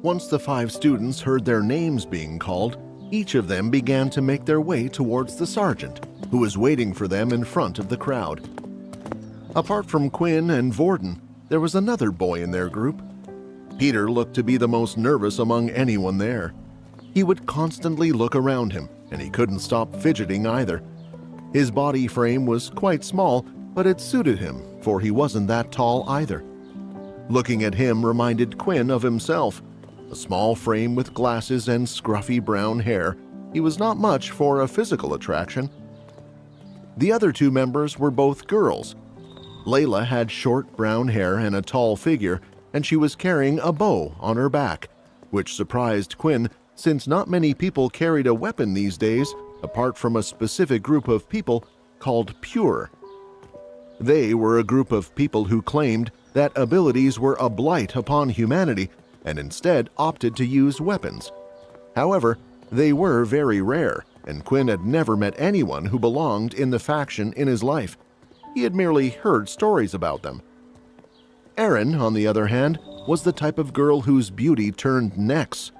Once the 5 students heard their names being called, each of them began to make their way towards the sergeant, who was waiting for them in front of the crowd. Apart from Quinn and Vorden, there was another boy in their group. Peter looked to be the most nervous among anyone there. He would constantly look around him, and he couldn't stop fidgeting either. His body frame was quite small, but it suited him, for he wasn't that tall either. Looking at him reminded Quinn of himself. A small frame with glasses and scruffy brown hair, he was not much for a physical attraction. The other 2 members were both girls. Layla had short brown hair and a tall figure, and she was carrying a bow on her back, which surprised Quinn since not many people carried a weapon these days apart from a specific group of people called Pure. They were a group of people who claimed that abilities were a blight upon humanity and instead opted to use weapons. However, they were very rare, and Quinn had never met anyone who belonged in the faction in his life. He had merely heard stories about them. Erin, on the other hand, was the type of girl whose beauty turned necks.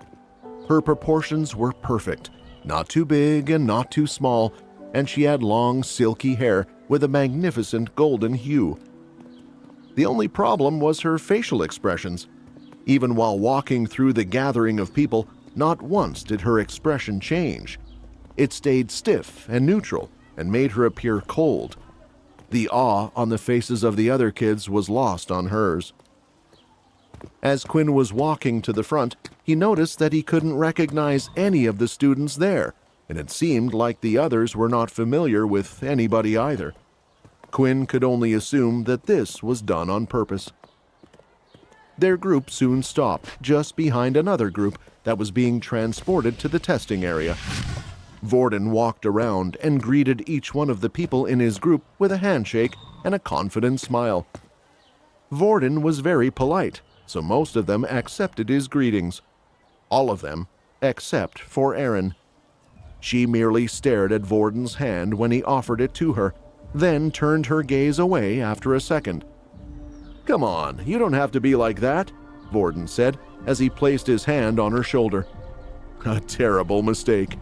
Her proportions were perfect, not too big and not too small, and she had long, silky hair with a magnificent golden hue. The only problem was her facial expressions. Even while walking through the gathering of people, not once did her expression change. It stayed stiff and neutral and made her appear cold. The awe on the faces of the other kids was lost on hers. As Quinn was walking to the front, he noticed that he couldn't recognize any of the students there, and it seemed like the others were not familiar with anybody either. Quinn could only assume that this was done on purpose. Their group soon stopped just behind another group that was being transported to the testing area. Vorden walked around and greeted each one of the people in his group with a handshake and a confident smile. Vorden was very polite, so most of them accepted his greetings. All of them, except for Erin. She merely stared at Vorden's hand when he offered it to her, then turned her gaze away after a second. "Come on, you don't have to be like that," Vorden said as he placed his hand on her shoulder. A terrible mistake.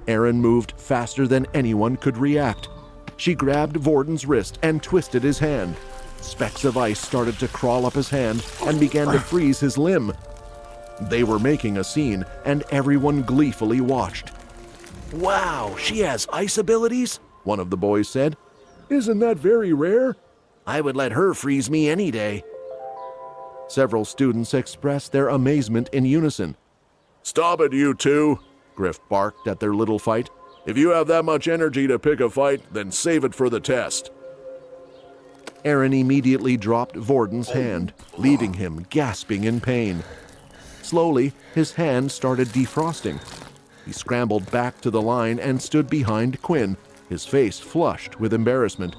Erin moved faster than anyone could react. She grabbed Vorden's wrist and twisted his hand. Specks of ice started to crawl up his hand and began to freeze his limb. They were making a scene, and everyone gleefully watched. "Wow, she has ice abilities?" one of the boys said. "Isn't that very rare? I would let her freeze me any day." Several students expressed their amazement in unison. "Stop it, you two," Griff barked at their little fight. "If you have that much energy to pick a fight, then save it for the test." Erin immediately dropped Vorden's hand, leaving him gasping in pain. Slowly, his hand started defrosting. He scrambled back to the line and stood behind Quinn, his face flushed with embarrassment.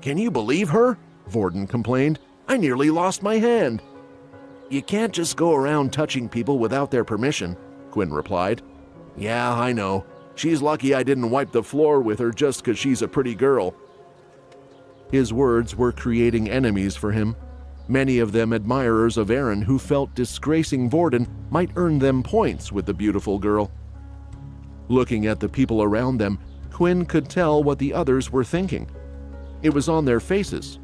"Can you believe her?" Vorden complained. "I nearly lost my hand." "You can't just go around touching people without their permission," Quinn replied. "Yeah, I know. She's lucky I didn't wipe the floor with her just 'cause she's a pretty girl." His words were creating enemies for him, many of them admirers of Erin who felt disgracing Vorden might earn them points with the beautiful girl. Looking at the people around them, Quinn could tell what the others were thinking. It was on their faces.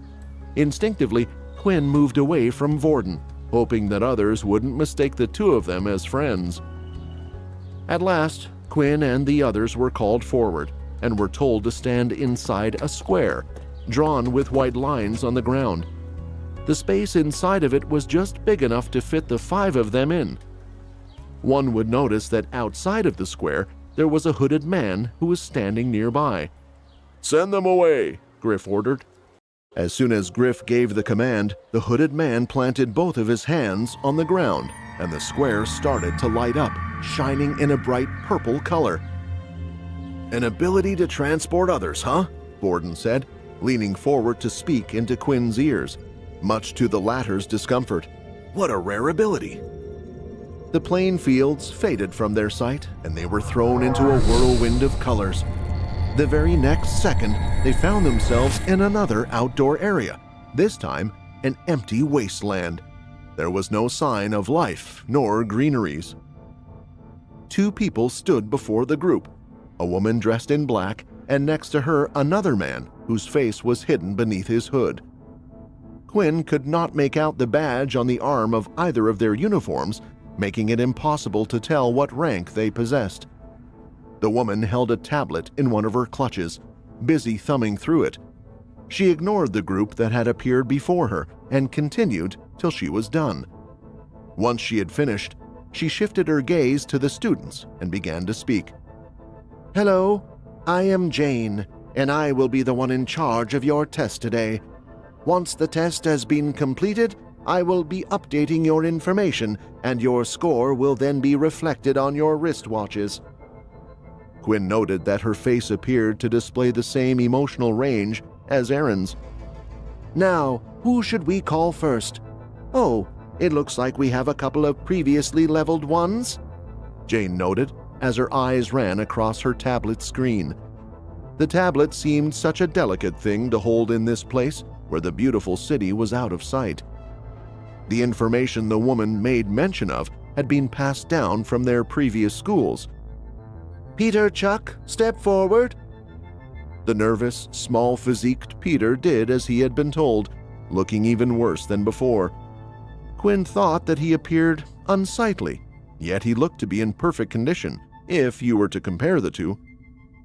Instinctively, Quinn moved away from Vorden, hoping that others wouldn't mistake the two of them as friends. At last, Quinn and the others were called forward and were told to stand inside a square, drawn with white lines on the ground. The space inside of it was just big enough to fit the 5 of them in. One would notice that outside of the square, there was a hooded man who was standing nearby. "Send them away," Griff ordered. As soon as Griff gave the command, the hooded man planted both of his hands on the ground, and the square started to light up, shining in a bright purple color. "An ability to transport others, huh?" Vorden said, leaning forward to speak into Quinn's ears, much to the latter's discomfort. "What a rare ability!" The plain fields faded from their sight, and they were thrown into a whirlwind of colors. The very next second, they found themselves in another outdoor area, this time an empty wasteland. There was no sign of life nor greeneries. Two people stood before the group, a woman dressed in black, and next to her another man whose face was hidden beneath his hood. Quinn could not make out the badge on the arm of either of their uniforms, making it impossible to tell what rank they possessed. The woman held a tablet in one of her clutches, busy thumbing through it. She ignored the group that had appeared before her and continued till she was done. Once she had finished, she shifted her gaze to the students and began to speak. "Hello, I am Jane, and I will be the one in charge of your test today. Once the test has been completed, I will be updating your information, and your score will then be reflected on your wristwatches." Quinn noted that her face appeared to display the same emotional range as Erin's. "Now, who should we call first? Oh, it looks like we have a couple of previously leveled ones," Jane noted as her eyes ran across her tablet screen. The tablet seemed such a delicate thing to hold in this place where the beautiful city was out of sight. The information the woman made mention of had been passed down from their previous schools. "Peter Chuck, step forward." The nervous, small-physiqued Peter did as he had been told, looking even worse than before. Quinn thought that he appeared unsightly, yet he looked to be in perfect condition, if you were to compare the two.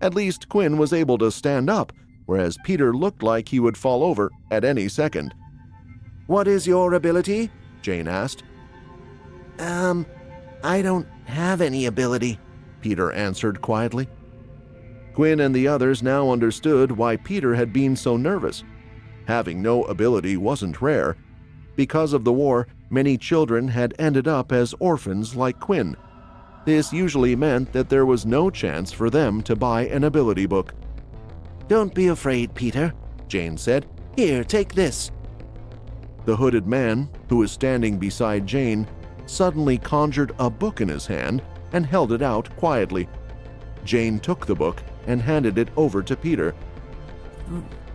At least Quinn was able to stand up, whereas Peter looked like he would fall over at any second. "What is your ability?" Jane asked. I don't have any ability," Peter answered quietly. Quinn and the others now understood why Peter had been so nervous. Having no ability wasn't rare. Because of the war, many children had ended up as orphans like Quinn. This usually meant that there was no chance for them to buy an ability book. "Don't be afraid, Peter," Jane said. "Here, take this." The hooded man, who was standing beside Jane, suddenly conjured a book in his hand and held it out quietly. Jane took the book and handed it over to Peter.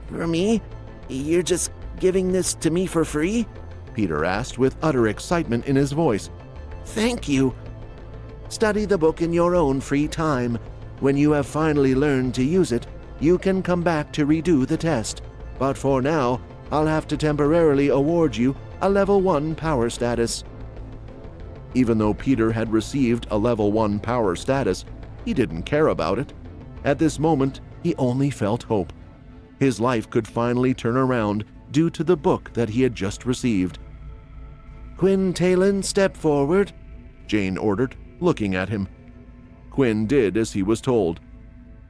"For me? You're just giving this to me for free?" Peter asked with utter excitement in his voice. "Thank you. Study the book in your own free time. When you have finally learned to use it, you can come back to redo the test. But for now, I'll have to temporarily award you a level 1 power status." Even though Peter had received a level 1 power status, he didn't care about it. At this moment, he only felt hope. His life could finally turn around due to the book that he had just received. "Quinn Talon, step forward," Jane ordered, looking at him. Quinn did as he was told.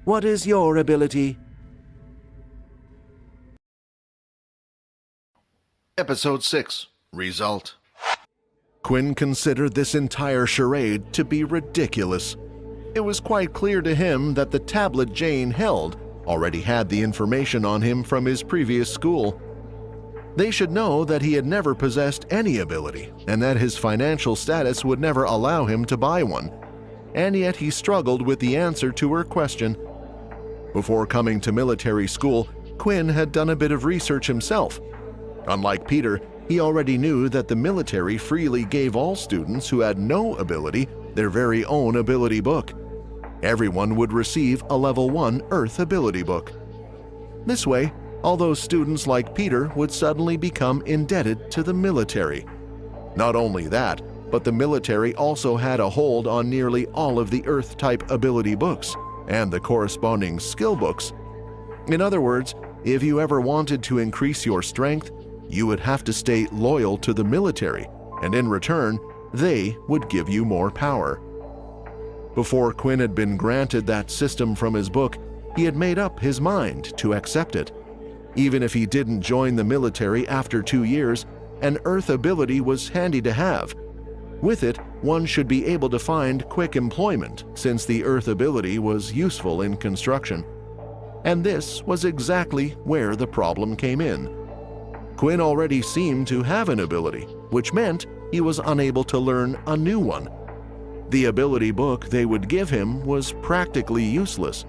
"What is your ability?" Episode 6. Result. Quinn considered this entire charade to be ridiculous. It was quite clear to him that the tablet Jane held already had the information on him from his previous school. They should know that he had never possessed any ability and that his financial status would never allow him to buy one. And yet he struggled with the answer to her question. Before coming to military school, Quinn had done a bit of research himself. Unlike Peter, he already knew that the military freely gave all students who had no ability their very own ability book. Everyone would receive a level 1 Earth ability book. This way, all those students like Peter would suddenly become indebted to the military. Not only that, but the military also had a hold on nearly all of the Earth-type ability books and the corresponding skill books. In other words, if you ever wanted to increase your strength, you would have to stay loyal to the military, and in return, they would give you more power. Before Quinn had been granted that system from his book, he had made up his mind to accept it. Even if he didn't join the military after 2 years, an Earth ability was handy to have. With it, one should be able to find quick employment, since the Earth ability was useful in construction. And this was exactly where the problem came in. Quinn already seemed to have an ability, which meant he was unable to learn a new one. The ability book they would give him was practically useless.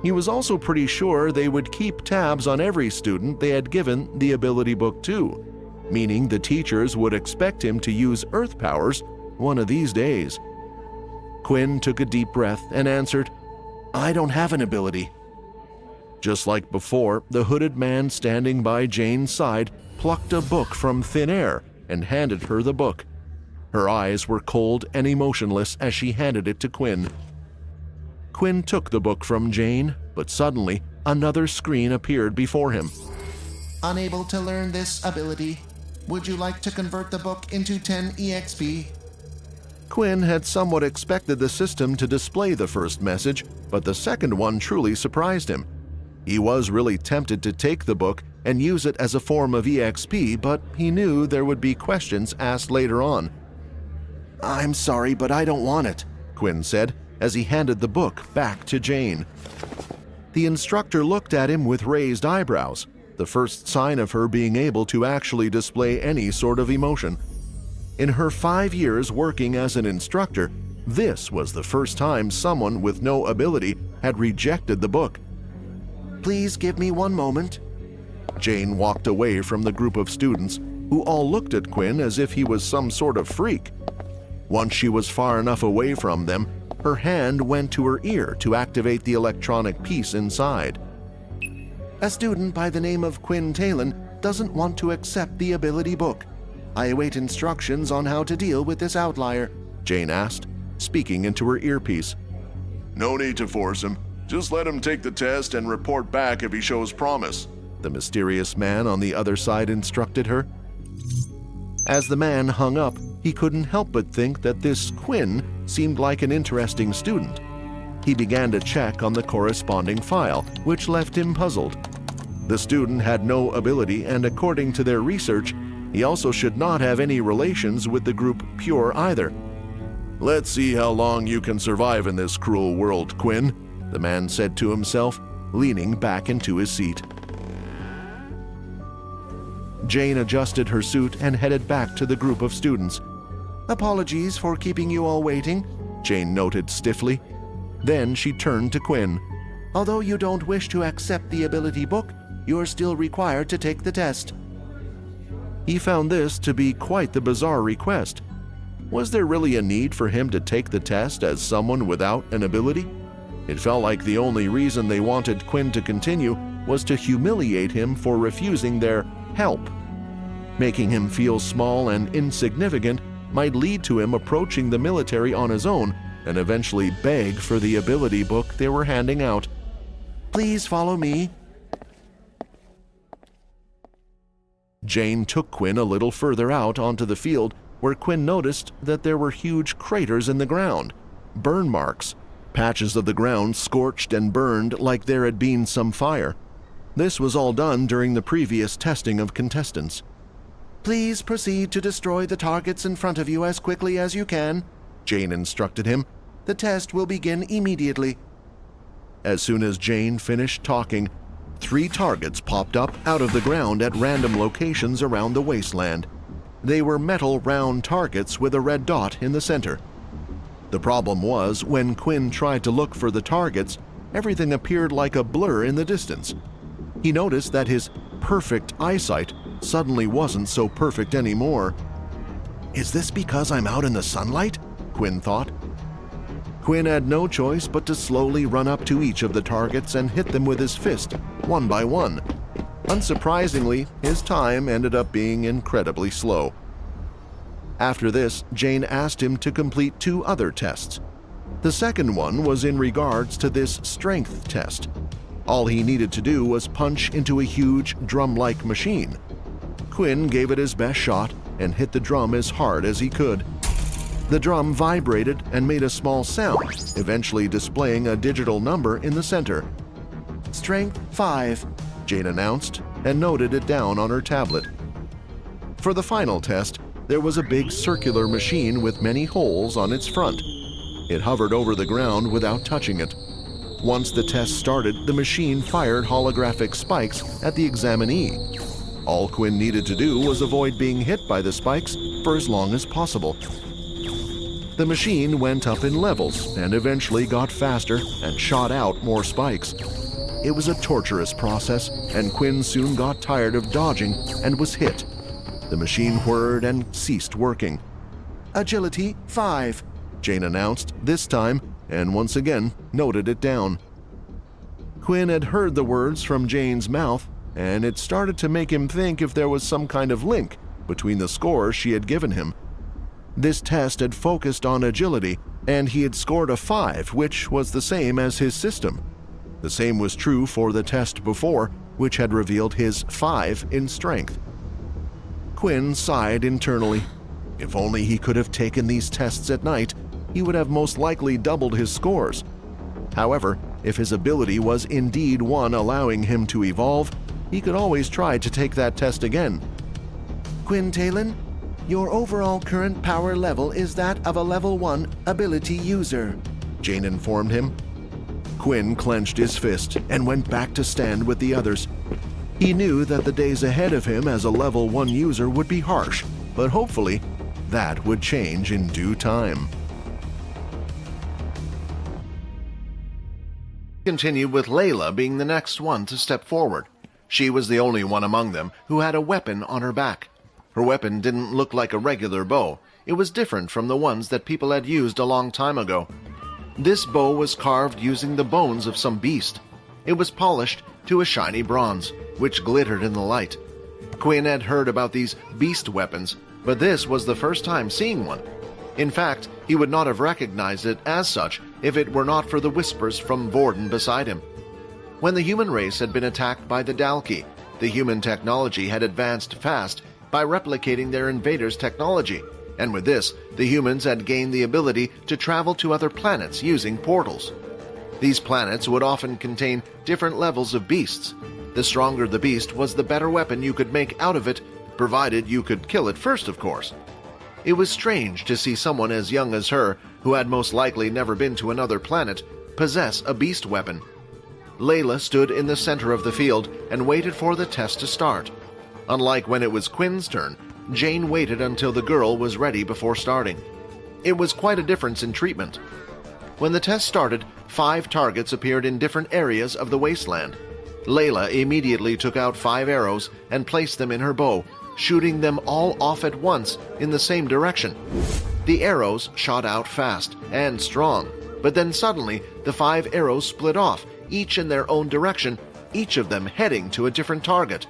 He was also pretty sure they would keep tabs on every student they had given the ability book to. meaning the teachers would expect him to use Earth powers one of these days. Quinn took a deep breath and answered, "I don't have an ability." Just like before, the hooded man standing by Jane's side plucked a book from thin air and handed her the book. Her eyes were cold and emotionless as she handed it to Quinn. Quinn took the book from Jane, but suddenly another screen appeared before him. Unable to learn this ability. Would you like to convert the book into 10 EXP? Quinn had somewhat expected the system to display the first message, but the second one truly surprised him. He was really tempted to take the book and use it as a form of EXP, but he knew there would be questions asked later on. "I'm sorry, but I don't want it," Quinn said as he handed the book back to Jane. The instructor looked at him with raised eyebrows, the first sign of her being able to actually display any sort of emotion. In her 5 years working as an instructor, this was the first time someone with no ability had rejected the book. "Please give me one moment." Jane walked away from the group of students, who all looked at Quinn as if he was some sort of freak. Once she was far enough away from them, her hand went to her ear to activate the electronic piece inside. "A student by the name of Quinn Talon doesn't want to accept the ability book. I await instructions on how to deal with this outlier," Jane asked, speaking into her earpiece. "No need to force him. Just let him take the test and report back if he shows promise," the mysterious man on the other side instructed her. As the man hung up, he couldn't help but think that this Quinn seemed like an interesting student. He began to check on the corresponding file, which left him puzzled. The student had no ability, and according to their research, he also should not have any relations with the group Pure either. "Let's see how long you can survive in this cruel world, Quinn," the man said to himself, leaning back into his seat. Jane adjusted her suit and headed back to the group of students. "Apologies for keeping you all waiting," Jane noted stiffly. Then she turned to Quinn. "Although you don't wish to accept the ability book, you're still required to take the test." He found this to be quite the bizarre request. Was there really a need for him to take the test as someone without an ability? It felt like the only reason they wanted Quinn to continue was to humiliate him for refusing their help. Making him feel small and insignificant might lead to him approaching the military on his own and eventually beg for the ability book they were handing out. "Please follow me." Jane took Quinn a little further out onto the field, where Quinn noticed that there were huge craters in the ground, burn marks, patches of the ground scorched and burned like there had been some fire. This was all done during the previous testing of contestants. "Please proceed to destroy the targets in front of you as quickly as you can," Jane instructed him. "The test will begin immediately." As soon as Jane finished talking, 3 targets popped up out of the ground at random locations around the wasteland. They were metal round targets with a red dot in the center. The problem was, when Quinn tried to look for the targets, everything appeared like a blur in the distance. He noticed that his perfect eyesight suddenly wasn't so perfect anymore. "Is this because I'm out in the sunlight?" Quinn thought. Quinn had no choice but to slowly run up to each of the targets and hit them with his fist, one by one. Unsurprisingly, his time ended up being incredibly slow. After this, Jane asked him to complete 2 other tests. The second one was in regards to this strength test. All he needed to do was punch into a huge drum-like machine. Quinn gave it his best shot and hit the drum as hard as he could. The drum vibrated and made a small sound, eventually displaying a digital number in the center. "Strength 5, Jane announced and noted it down on her tablet. For the final test, there was a big circular machine with many holes on its front. It hovered over the ground without touching it. Once the test started, the machine fired holographic spikes at the examinee. All Quinn needed to do was avoid being hit by the spikes for as long as possible. The machine went up in levels and eventually got faster and shot out more spikes. It was a torturous process, and Quinn soon got tired of dodging and was hit. The machine whirred and ceased working. Agility 5. Jane announced this time, and once again noted it down. Quinn had heard the words from Jane's mouth, and it started to make him think if there was some kind of link between the scores she had given him. This test had focused on agility, and he had scored a 5, which was the same as his system. The same was true for the test before, which had revealed his 5 in strength. Quinn sighed internally. If only he could have taken these tests at night, he would have most likely doubled his scores. However, if his ability was indeed one allowing him to evolve, he could always try to take that test again. Quintalon, your overall current power level is that of a level 1 ability user, Jane informed him. Quinn clenched his fist and went back to stand with the others. He knew that the days ahead of him as a level 1 user would be harsh, but hopefully that would change in due time. Continued with Layla being the next one to step forward. She was the only one among them who had a weapon on her back. Her weapon didn't look like a regular bow. It was different from the ones that people had used a long time ago. This bow was carved using the bones of some beast. It was polished to a shiny bronze, which glittered in the light. Quinn had heard about these beast weapons, but this was the first time seeing one. In fact, he would not have recognized it as such if it were not for the whispers from Vorden beside him. When the human race had been attacked by the Dalki, the human technology had advanced fast by replicating their invaders' technology, and with this, the humans had gained the ability to travel to other planets using portals. These planets would often contain different levels of beasts. The stronger the beast was, the better weapon you could make out of it, provided you could kill it first, of course. It was strange to see someone as young as her, who had most likely never been to another planet, possess a beast weapon. Layla stood in the center of the field and waited for the test to start. Unlike when it was Quinn's turn, Jane waited until the girl was ready before starting. It was quite a difference in treatment. When the test started, 5 targets appeared in different areas of the wasteland. Layla immediately took out 5 arrows and placed them in her bow, shooting them all off at once in the same direction. The arrows shot out fast and strong, but then suddenly the 5 arrows split off, each in their own direction, each of them heading to a different target.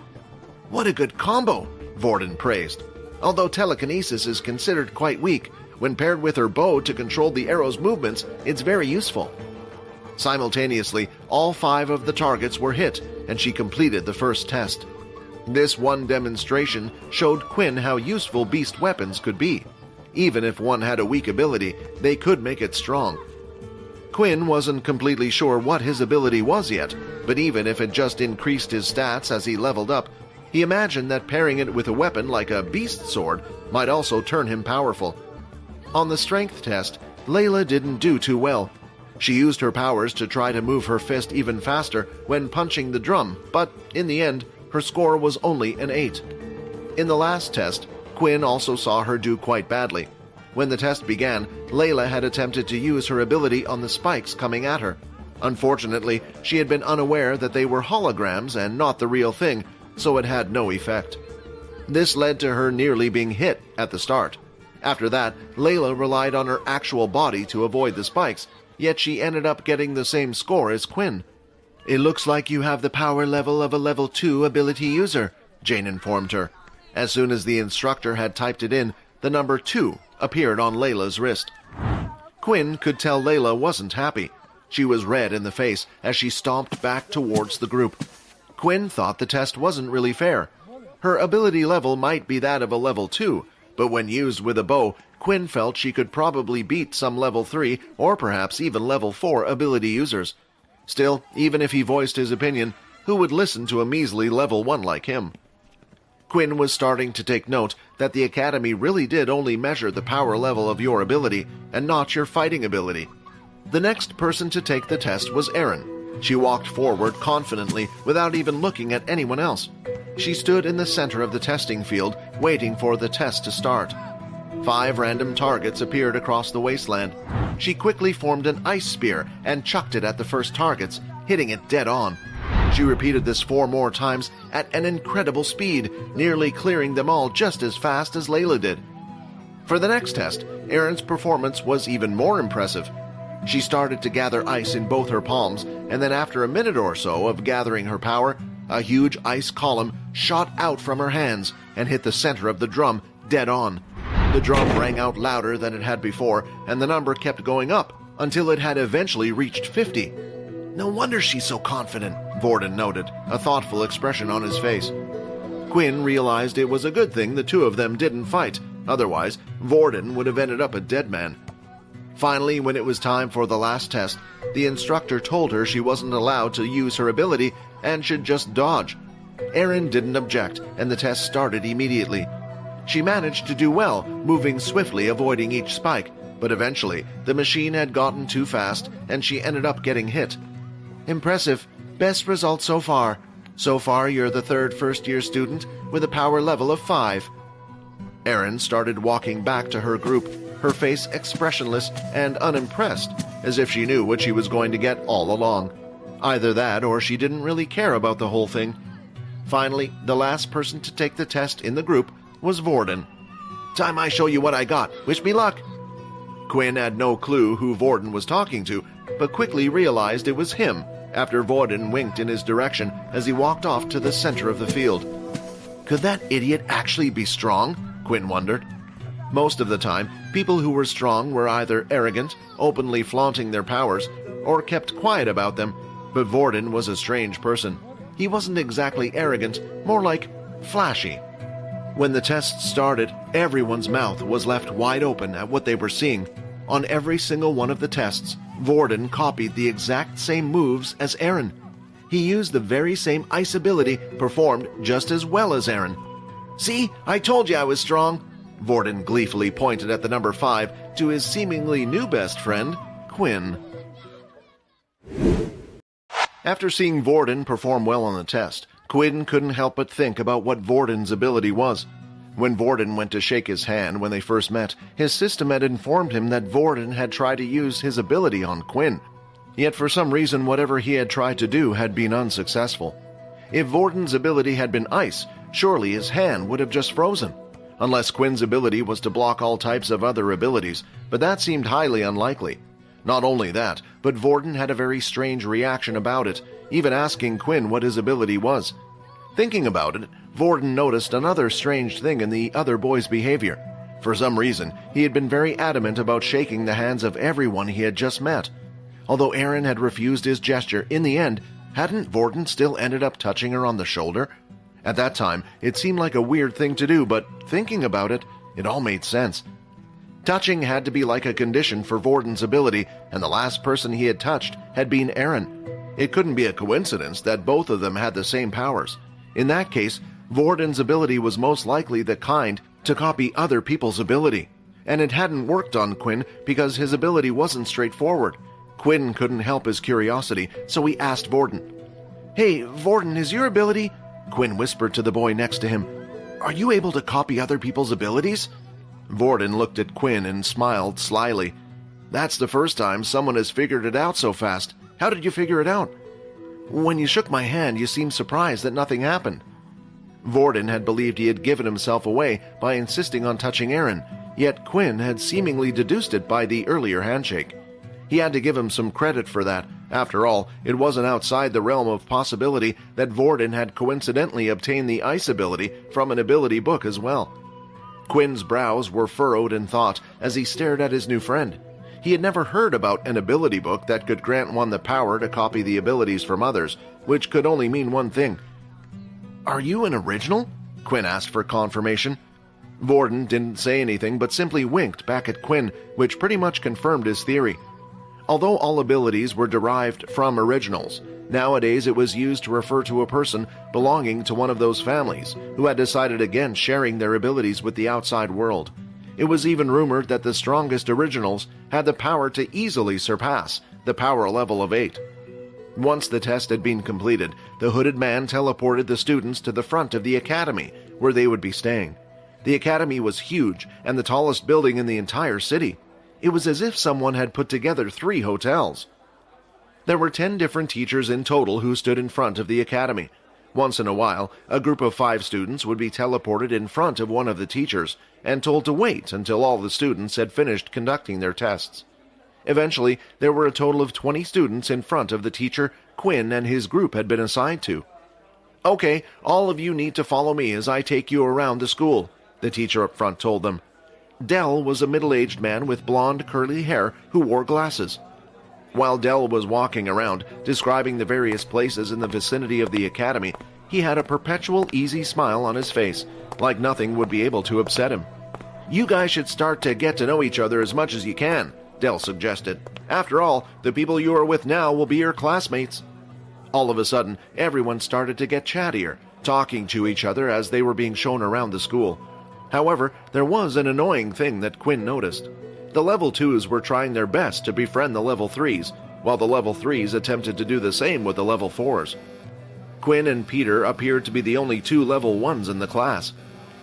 "What a good combo," Vorden praised. Although telekinesis is considered quite weak, when paired with her bow to control the arrow's movements, it's very useful. Simultaneously, all 5 of the targets were hit, and she completed the first test. This one demonstration showed Quinn how useful beast weapons could be. Even if one had a weak ability, they could make it strong. Quinn wasn't completely sure what his ability was yet, but even if it just increased his stats as he leveled up, he imagined that pairing it with a weapon like a beast sword might also turn him powerful. On the strength test, Layla didn't do too well. She used her powers to try to move her fist even faster when punching the drum, but in the end, her score was only an 8. In the last test, Quinn also saw her do quite badly. When the test began, Layla had attempted to use her ability on the spikes coming at her. Unfortunately, she had been unaware that they were holograms and not the real thing, so it had no effect. This led to her nearly being hit at the start. After that, Layla relied on her actual body to avoid the spikes, yet she ended up getting the same score as Quinn. "It looks like you have the power level of a level 2 ability user," Jane informed her. As soon as the instructor had typed it in, the number 2 appeared on Layla's wrist. Quinn could tell Layla wasn't happy. She was red in the face as she stomped back towards the group. Quinn thought the test wasn't really fair. Her ability level might be that of a level 2, but when used with a bow, Quinn felt she could probably beat some level 3 or perhaps even level 4 ability users. Still, even if he voiced his opinion, who would listen to a measly level 1 like him? Quinn was starting to take note that the Academy really did only measure the power level of your ability and not your fighting ability. The next person to take the test was Erin. She walked forward confidently without even looking at anyone else. She stood in the center of the testing field, waiting for the test to start. 5 random targets appeared across the wasteland. She quickly formed an ice spear and chucked it at the first targets, hitting it dead on. She repeated this 4 more times at an incredible speed, nearly clearing them all just as fast as Layla did. For the next test, Erin's performance was even more impressive. She started to gather ice in both her palms, and then after a minute or so of gathering her power, a huge ice column shot out from her hands and hit the center of the drum dead on. The drum rang out louder than it had before, and the number kept going up until it had eventually reached 50. "No wonder she's so confident," Vorden noted, a thoughtful expression on his face. Quinn realized it was a good thing the two of them didn't fight, otherwise Vorden would have ended up a dead man. Finally, when it was time for the last test, the instructor told her she wasn't allowed to use her ability and should just dodge. Erin didn't object, and the test started immediately. She managed to do well, moving swiftly, avoiding each spike, but eventually the machine had gotten too fast and she ended up getting hit. "Impressive. Best result so far. So far, you're the third first-year student with a power level of 5. Erin started walking back to her group, her face expressionless and unimpressed, as if she knew what she was going to get all along. Either that or she didn't really care about the whole thing. Finally, the last person to take the test in the group was Vorden. "Time I show you what I got. Wish me luck." Quinn had no clue who Vorden was talking to, but quickly realized it was him after Vorden winked in his direction as he walked off to the center of the field. Could that idiot actually be strong? Quinn wondered. Most of the time, people who were strong were either arrogant, openly flaunting their powers, or kept quiet about them, but Vorden was a strange person. He wasn't exactly arrogant, more like flashy. When the test started, everyone's mouth was left wide open at what they were seeing. On every single one of the tests, Vorden copied the exact same moves as Erin. He used the very same ice ability, performed just as well as Erin. "See, I told you I was strong." Vorden gleefully pointed at the number 5 to his seemingly new best friend, Quinn. After seeing Vorden perform well on the test, Quinn couldn't help but think about what Vorden's ability was. When Vorden went to shake his hand when they first met, his system had informed him that Vorden had tried to use his ability on Quinn. Yet for some reason whatever he had tried to do had been unsuccessful. If Vorden's ability had been ice, surely his hand would have just frozen. Unless Quinn's ability was to block all types of other abilities, but that seemed highly unlikely. Not only that, but Vorden had a very strange reaction about it, even asking Quinn what his ability was. Thinking about it, Vorden noticed another strange thing in the other boy's behavior. For some reason, he had been very adamant about shaking the hands of everyone he had just met. Although Erin had refused his gesture, in the end, hadn't Vorden still ended up touching her on the shoulder? At that time, it seemed like a weird thing to do, but thinking about it, it all made sense. Touching had to be like a condition for Vorden's ability, and the last person he had touched had been Erin. It couldn't be a coincidence that both of them had the same powers. In that case, Vorden's ability was most likely the kind to copy other people's ability. And it hadn't worked on Quinn because his ability wasn't straightforward. Quinn couldn't help his curiosity, so he asked Vorden. "Hey, Vorden, is your ability—" Quinn whispered to the boy next to him. "Are you able to copy other people's abilities?" Vorden looked at Quinn and smiled slyly. "That's the first time someone has figured it out so fast. How did you figure it out?" "When you shook my hand, you seemed surprised that nothing happened." Vorden had believed he had given himself away by insisting on touching Erin, yet Quinn had seemingly deduced it by the earlier handshake. He had to give him some credit for that. After all, it wasn't outside the realm of possibility that Vorden had coincidentally obtained the ice ability from an ability book as well. Quinn's brows were furrowed in thought as he stared at his new friend. He had never heard about an ability book that could grant one the power to copy the abilities from others, which could only mean one thing. "Are you an original?" Quinn asked for confirmation. Vorden didn't say anything but simply winked back at Quinn, which pretty much confirmed his theory. Although all abilities were derived from originals, nowadays it was used to refer to a person belonging to one of those families who had decided against sharing their abilities with the outside world. It was even rumored that the strongest originals had the power to easily surpass the power level of 8. Once the test had been completed, the hooded man teleported the students to the front of the academy, where they would be staying. The academy was huge and the tallest building in the entire city. It was as if someone had put together 3 hotels. There were 10 different teachers in total who stood in front of the academy. Once in a while, a group of 5 students would be teleported in front of one of the teachers and told to wait until all the students had finished conducting their tests. Eventually, there were a total of 20 students in front of the teacher Quinn and his group had been assigned to. "Okay, all of you need to follow me as I take you around the school," the teacher up front told them. Dell was a middle-aged man with blonde, curly hair who wore glasses. While Dell was walking around, describing the various places in the vicinity of the academy, he had a perpetual easy smile on his face, like nothing would be able to upset him. "You guys should start to get to know each other as much as you can," Dell suggested. "After all, the people you are with now will be your classmates." All of a sudden, everyone started to get chattier, talking to each other as they were being shown around the school. However, there was an annoying thing that Quinn noticed. The level 2s were trying their best to befriend the level 3s, while the level 3s attempted to do the same with the level 4s. Quinn and Peter appeared to be the only 2 level 1s in the class.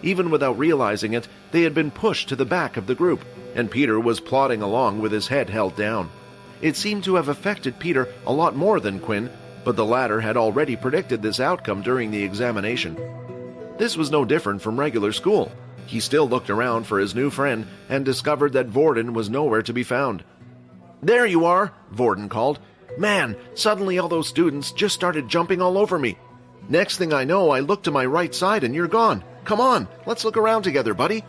Even without realizing it, they had been pushed to the back of the group, and Peter was plodding along with his head held down. It seemed to have affected Peter a lot more than Quinn, but the latter had already predicted this outcome during the examination. This was no different from regular school. He still looked around for his new friend and discovered that Vorden was nowhere to be found. "There you are," Vorden called. "Man, suddenly all those students just started jumping all over me. Next thing I know, I look to my right side and you're gone. Come on, let's look around together, buddy."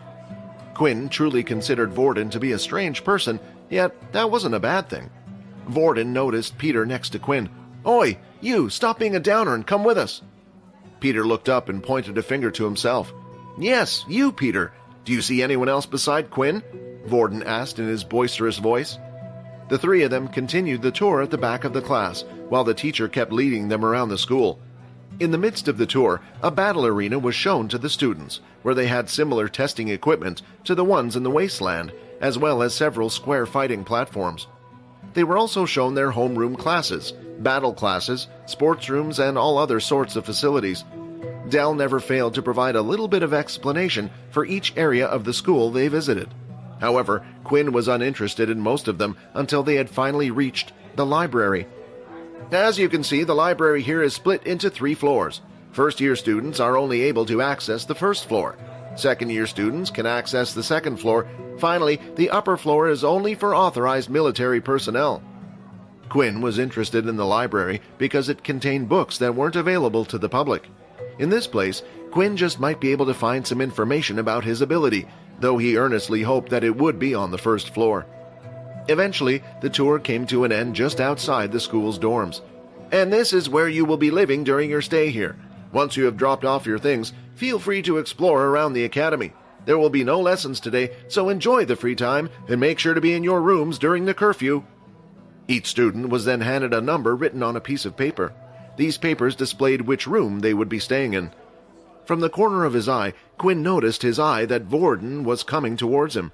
Quinn truly considered Vorden to be a strange person, yet that wasn't a bad thing. Vorden noticed Peter next to Quinn. "Oi, you, stop being a downer and come with us." Peter looked up and pointed a finger to himself. "Yes, you, Peter. Do you see anyone else beside Quinn?" Vorden asked in his boisterous voice. The 3 of them continued the tour at the back of the class, while the teacher kept leading them around the school. In the midst of the tour, a battle arena was shown to the students, where they had similar testing equipment to the ones in the wasteland, as well as several square fighting platforms. They were also shown their homeroom classes, battle classes, sports rooms, and all other sorts of facilities. Dell never failed to provide a little bit of explanation for each area of the school they visited. However, Quinn was uninterested in most of them until they had finally reached the library. "As you can see, the library here is split into 3 floors. First-year students are only able to access the first floor. Second-year students can access the second floor. Finally, the upper floor is only for authorized military personnel." Quinn was interested in the library because it contained books that weren't available to the public. In this place, Quinn just might be able to find some information about his ability, though he earnestly hoped that it would be on the first floor. Eventually, the tour came to an end just outside the school's dorms. "And this is where you will be living during your stay here. Once you have dropped off your things, feel free to explore around the academy. There will be no lessons today, so enjoy the free time and make sure to be in your rooms during the curfew." Each student was then handed a number written on a piece of paper. These papers displayed which room they would be staying in. From the corner of his eye, Quinn noticed his eye that Vorden was coming towards him.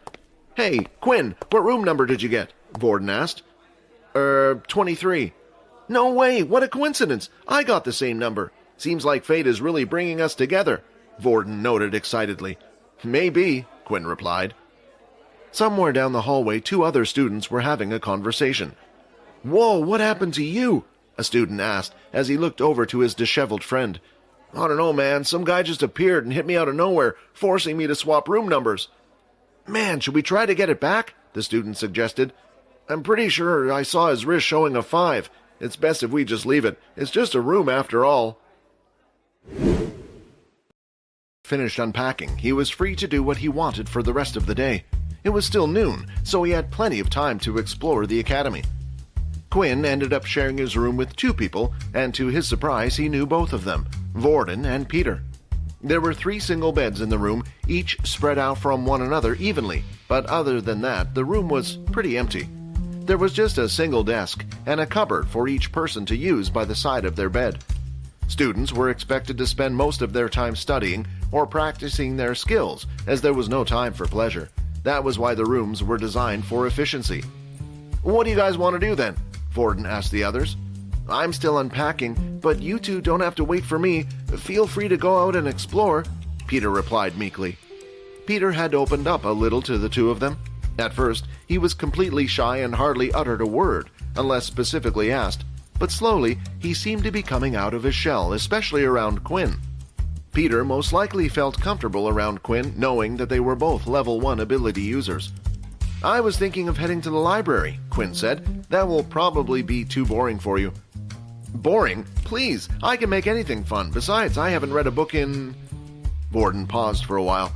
"Hey, Quinn, what room number did you get?" Vorden asked. 23. "No way, what a coincidence! I got the same number. Seems like fate is really bringing us together," Vorden noted excitedly. "Maybe," Quinn replied. Somewhere down the hallway, 2 other students were having a conversation. "Whoa, what happened to you?" a student asked as he looked over to his disheveled friend. "I don't know, man. Some guy just appeared and hit me out of nowhere, forcing me to swap room numbers." "Man, should we try to get it back?" the student suggested. "I'm pretty sure I saw his wrist showing a 5. It's best if we just leave it. It's just a room after all." Finished unpacking, he was free to do what he wanted for the rest of the day. It was still noon, so he had plenty of time to explore the academy. Quinn ended up sharing his room with 2 people, and to his surprise he knew both of them, Vorden and Peter. There were 3 single beds in the room, each spread out from one another evenly, but other than that, the room was pretty empty. There was just a single desk and a cupboard for each person to use by the side of their bed. Students were expected to spend most of their time studying or practicing their skills, as there was no time for pleasure. That was why the rooms were designed for efficiency. "What do you guys want to do then?" Vorden asked the others. "I'm still unpacking, but you 2 don't have to wait for me. Feel free to go out and explore," Peter replied meekly. Peter had opened up a little to the 2 of them. At first, he was completely shy and hardly uttered a word, unless specifically asked. but slowly he seemed to be coming out of his shell, especially around Quinn. Peter most likely felt comfortable around Quinn, knowing that they were both level 1 ability users. "I was thinking of heading to the library," Quinn said. "That will probably be too boring for you." "Boring? Please, I can make anything fun. Besides, I haven't read a book in—" Vorden paused for a while.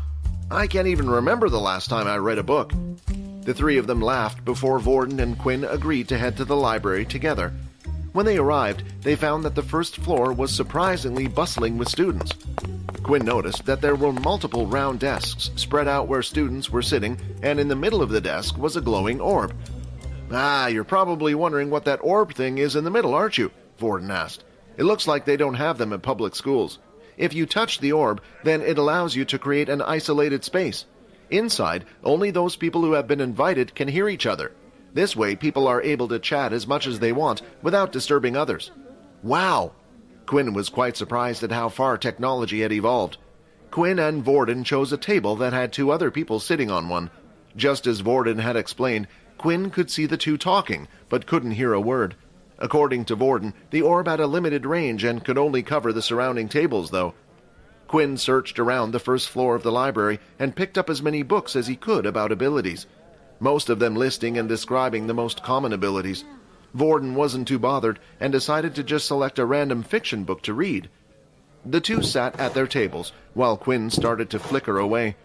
"I can't even remember the last time I read a book." The three of them laughed before Vorden and Quinn agreed to head to the library together. When they arrived, they found that the first floor was surprisingly bustling with students. Quinn noticed that there were multiple round desks spread out where students were sitting, and in the middle of the desk was a glowing orb. "Ah, you're probably wondering what that orb thing is in the middle, aren't you?" Vorden asked. "It looks like they don't have them in public schools. If you touch the orb, then it allows you to create an isolated space. Inside, only those people who have been invited can hear each other. This way, people are able to chat as much as they want without disturbing others." "Wow!" Quinn was quite surprised at how far technology had evolved. Quinn and Vorden chose a table that had two other people sitting on one. Just as Vorden had explained, Quinn could see the two talking, but couldn't hear a word. According to Vorden, the orb had a limited range and could only cover the surrounding tables, though. Quinn searched around the first floor of the library and picked up as many books as he could about abilities, most of them listing and describing the most common abilities. Vorden wasn't too bothered and decided to just select a random fiction book to read. The two sat at their tables while Quinn started to flicker away.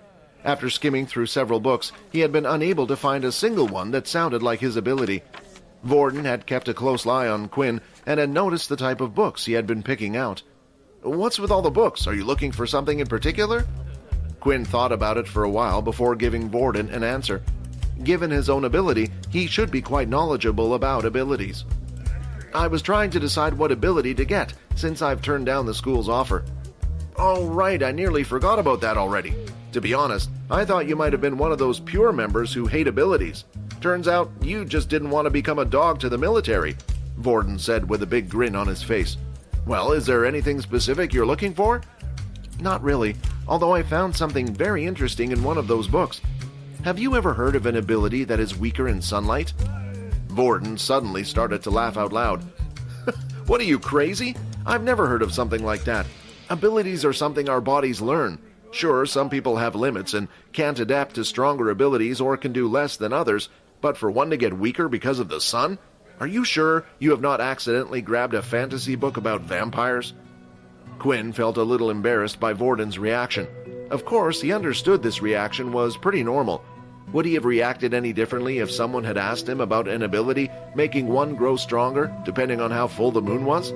After skimming through several books, he had been unable to find a single one that sounded like his ability. Vorden had kept a close eye on Quinn and had noticed the type of books he had been picking out. "What's with all the books? Are you looking for something in particular?" Quinn thought about it for a while before giving Vorden an answer. Given his own ability, he should be quite knowledgeable about abilities. "I was trying to decide what ability to get, since I've turned down the school's offer." "Oh, right, I nearly forgot about that already. To be honest, I thought you might have been one of those pure members who hate abilities. Turns out you just didn't want to become a dog to the military," Vorden said with a big grin on his face. "Well, is there anything specific you're looking for?" "Not really, although I found something very interesting in one of those books. Have you ever heard of an ability that is weaker in sunlight?" Vorden suddenly started to laugh out loud. "What are you, crazy? I've never heard of something like that. Abilities are something our bodies learn. Sure, some people have limits and can't adapt to stronger abilities or can do less than others, but for one to get weaker because of the sun? Are you sure you have not accidentally grabbed a fantasy book about vampires?" Quinn felt a little embarrassed by Vorden's reaction. Of course, he understood this reaction was pretty normal. Would he have reacted any differently if someone had asked him about an ability making one grow stronger, depending on how full the moon was?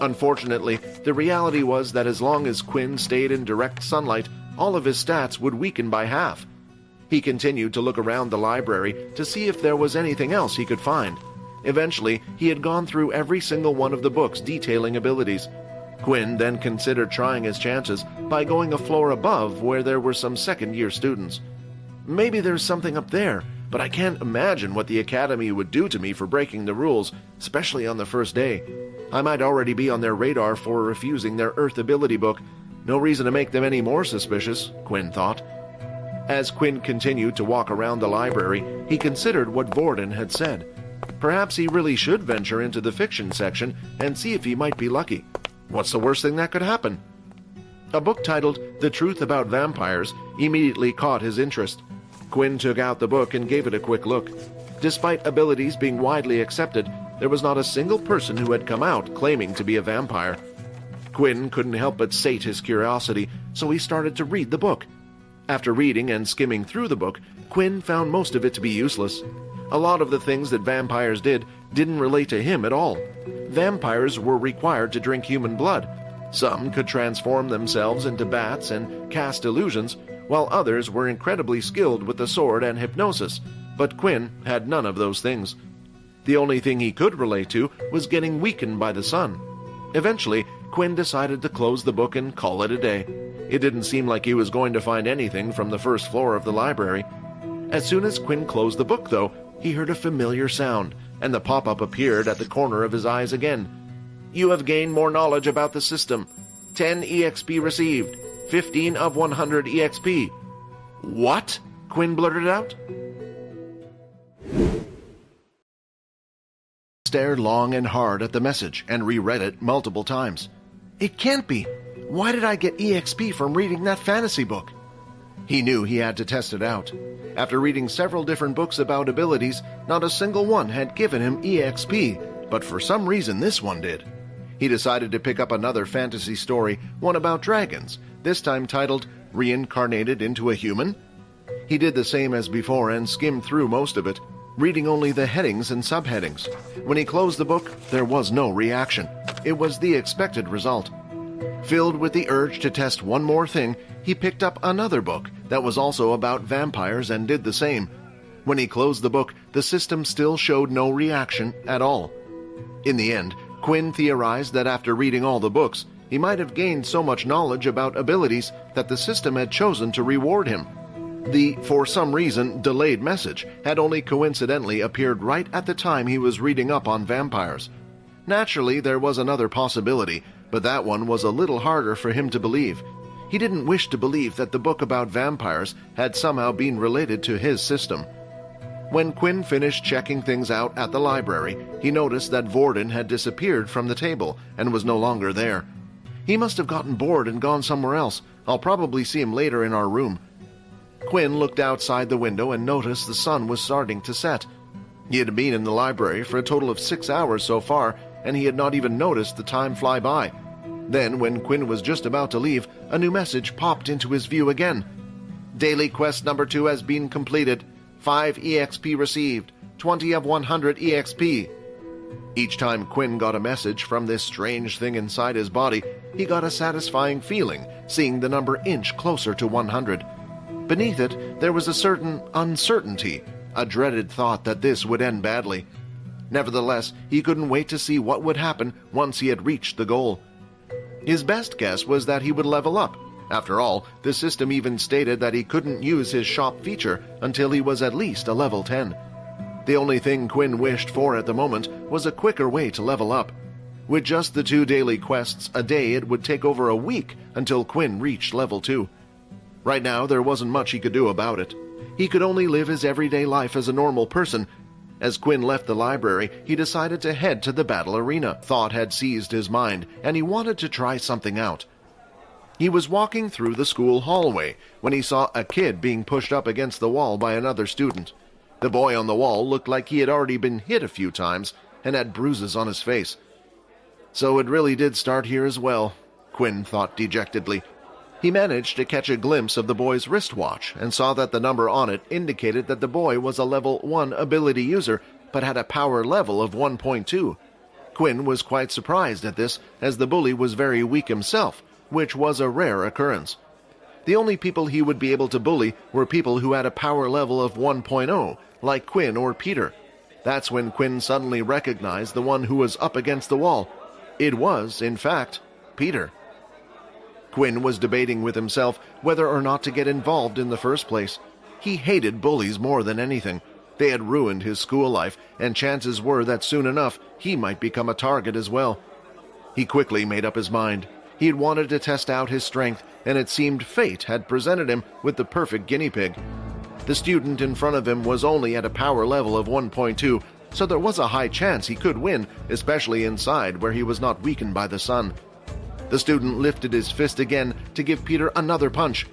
Unfortunately, the reality was that as long as Quinn stayed in direct sunlight, all of his stats would weaken by half. He continued to look around the library to see if there was anything else he could find. Eventually, he had gone through every single one of the books detailing abilities. Quinn then considered trying his chances by going a floor above where there were some second-year students. "Maybe there's something up there, but I can't imagine what the Academy would do to me for breaking the rules, especially on the first day. I might already be on their radar for refusing their Earth ability book. No reason to make them any more suspicious," Quinn thought. As Quinn continued to walk around the library, he considered what Vorden had said. Perhaps he really should venture into the fiction section and see if he might be lucky. What's the worst thing that could happen? A book titled The Truth About Vampires immediately caught his interest. Quinn took out the book and gave it a quick look. Despite abilities being widely accepted, there was not a single person who had come out claiming to be a vampire. Quinn couldn't help but sate his curiosity, so he started to read the book. After reading and skimming through the book, Quinn found most of it to be useless. A lot of the things that vampires didn't relate to him at all. Vampires were required to drink human blood. Some could transform themselves into bats and cast illusions, while others were incredibly skilled with the sword and hypnosis, but Quinn had none of those things. The only thing he could relate to was getting weakened by the sun. Eventually, Quinn decided to close the book and call it a day. It didn't seem like he was going to find anything from the first floor of the library. As soon as Quinn closed the book, though, he heard a familiar sound, and the pop-up appeared at the corner of his eyes again. "You have gained more knowledge about the system. 10 EXP received. 15 of 100 EXP. "What?" Quinn blurted out. stared long and hard at the message and reread it multiple times. It can't be! Why did I get EXP from reading that fantasy book? He knew he had to test it out. After reading several different books about abilities, not a single one had given him EXP, but for some reason this one did. He decided to pick up another fantasy story, one about dragons, this time titled Reincarnated into a Human. He did the same as before and skimmed through most of it, reading only the headings and subheadings. When he closed the book, there was no reaction. It was the expected result. Filled with the urge to test one more thing, he picked up another book that was also about vampires and did the same. When he closed the book, the system still showed no reaction at all. In the end, Quinn theorized that after reading all the books, he might have gained so much knowledge about abilities that the system had chosen to reward him. The, for some reason, delayed message had only coincidentally appeared right at the time he was reading up on vampires. Naturally, there was another possibility, but that one was a little harder for him to believe. He didn't wish to believe that the book about vampires had somehow been related to his system. When Quinn finished checking things out at the library, he noticed that Vorden had disappeared from the table and was no longer there. He must have gotten bored and gone somewhere else. I'll probably see him later in our room. Quinn looked outside the window and noticed the sun was starting to set. He had been in the library for a total of 6 hours so far, and he had not even noticed the time fly by. Then, when Quinn was just about to leave, a new message popped into his view again. Daily quest number 2 has been completed. 5 EXP received. 20 of 100 EXP. Each time Quinn got a message from this strange thing inside his body, he got a satisfying feeling, seeing the number inch closer to 100. Beneath it, there was a certain uncertainty, a dreaded thought that this would end badly. Nevertheless, he couldn't wait to see what would happen once he had reached the goal. His best guess was that he would level up. After all, the system even stated that he couldn't use his shop feature until he was at least a level 10. The only thing Quinn wished for at the moment was a quicker way to level up. With just the 2 daily quests a day, it would take over a week until Quinn reached level 2. Right now, there wasn't much he could do about it. He could only live his everyday life as a normal person. As Quinn left the library, he decided to head to the battle arena. Thought had seized his mind, and he wanted to try something out. He was walking through the school hallway when he saw a kid being pushed up against the wall by another student. The boy on the wall looked like he had already been hit a few times and had bruises on his face. So it really did start here as well, Quinn thought dejectedly. He managed to catch a glimpse of the boy's wristwatch and saw that the number on it indicated that the boy was a level 1 ability user but had a power level of 1.2. Quinn was quite surprised at this, as the bully was very weak himself, which was a rare occurrence. The only people he would be able to bully were people who had a power level of 1.0, like Quinn or Peter. That's when Quinn suddenly recognized the one who was up against the wall. It was, in fact, Peter. Quinn was debating with himself whether or not to get involved in the first place. He hated bullies more than anything. They had ruined his school life, and chances were that soon enough he might become a target as well. He quickly made up his mind. He had wanted to test out his strength, and it seemed fate had presented him with the perfect guinea pig. The student in front of him was only at a power level of 1.2, so there was a high chance he could win, especially inside where he was not weakened by the sun. The student lifted his fist again to give Peter another punch.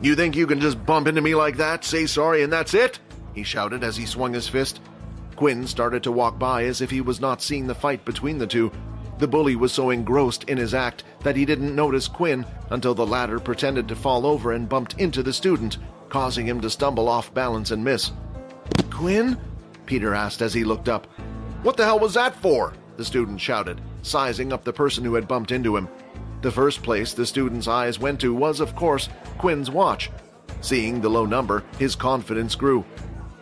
"You think you can just bump into me like that, say sorry, and that's it?" he shouted as he swung his fist. Quinn started to walk by as if he was not seeing the fight between the two. The bully was so engrossed in his act that he didn't notice Quinn until the latter pretended to fall over and bumped into the student, causing him to stumble off balance and miss. "Quinn?" Peter asked as he looked up. "What the hell was that for?" the student shouted, sizing up the person who had bumped into him. The first place the student's eyes went to was, of course, Quinn's watch. Seeing the low number, his confidence grew.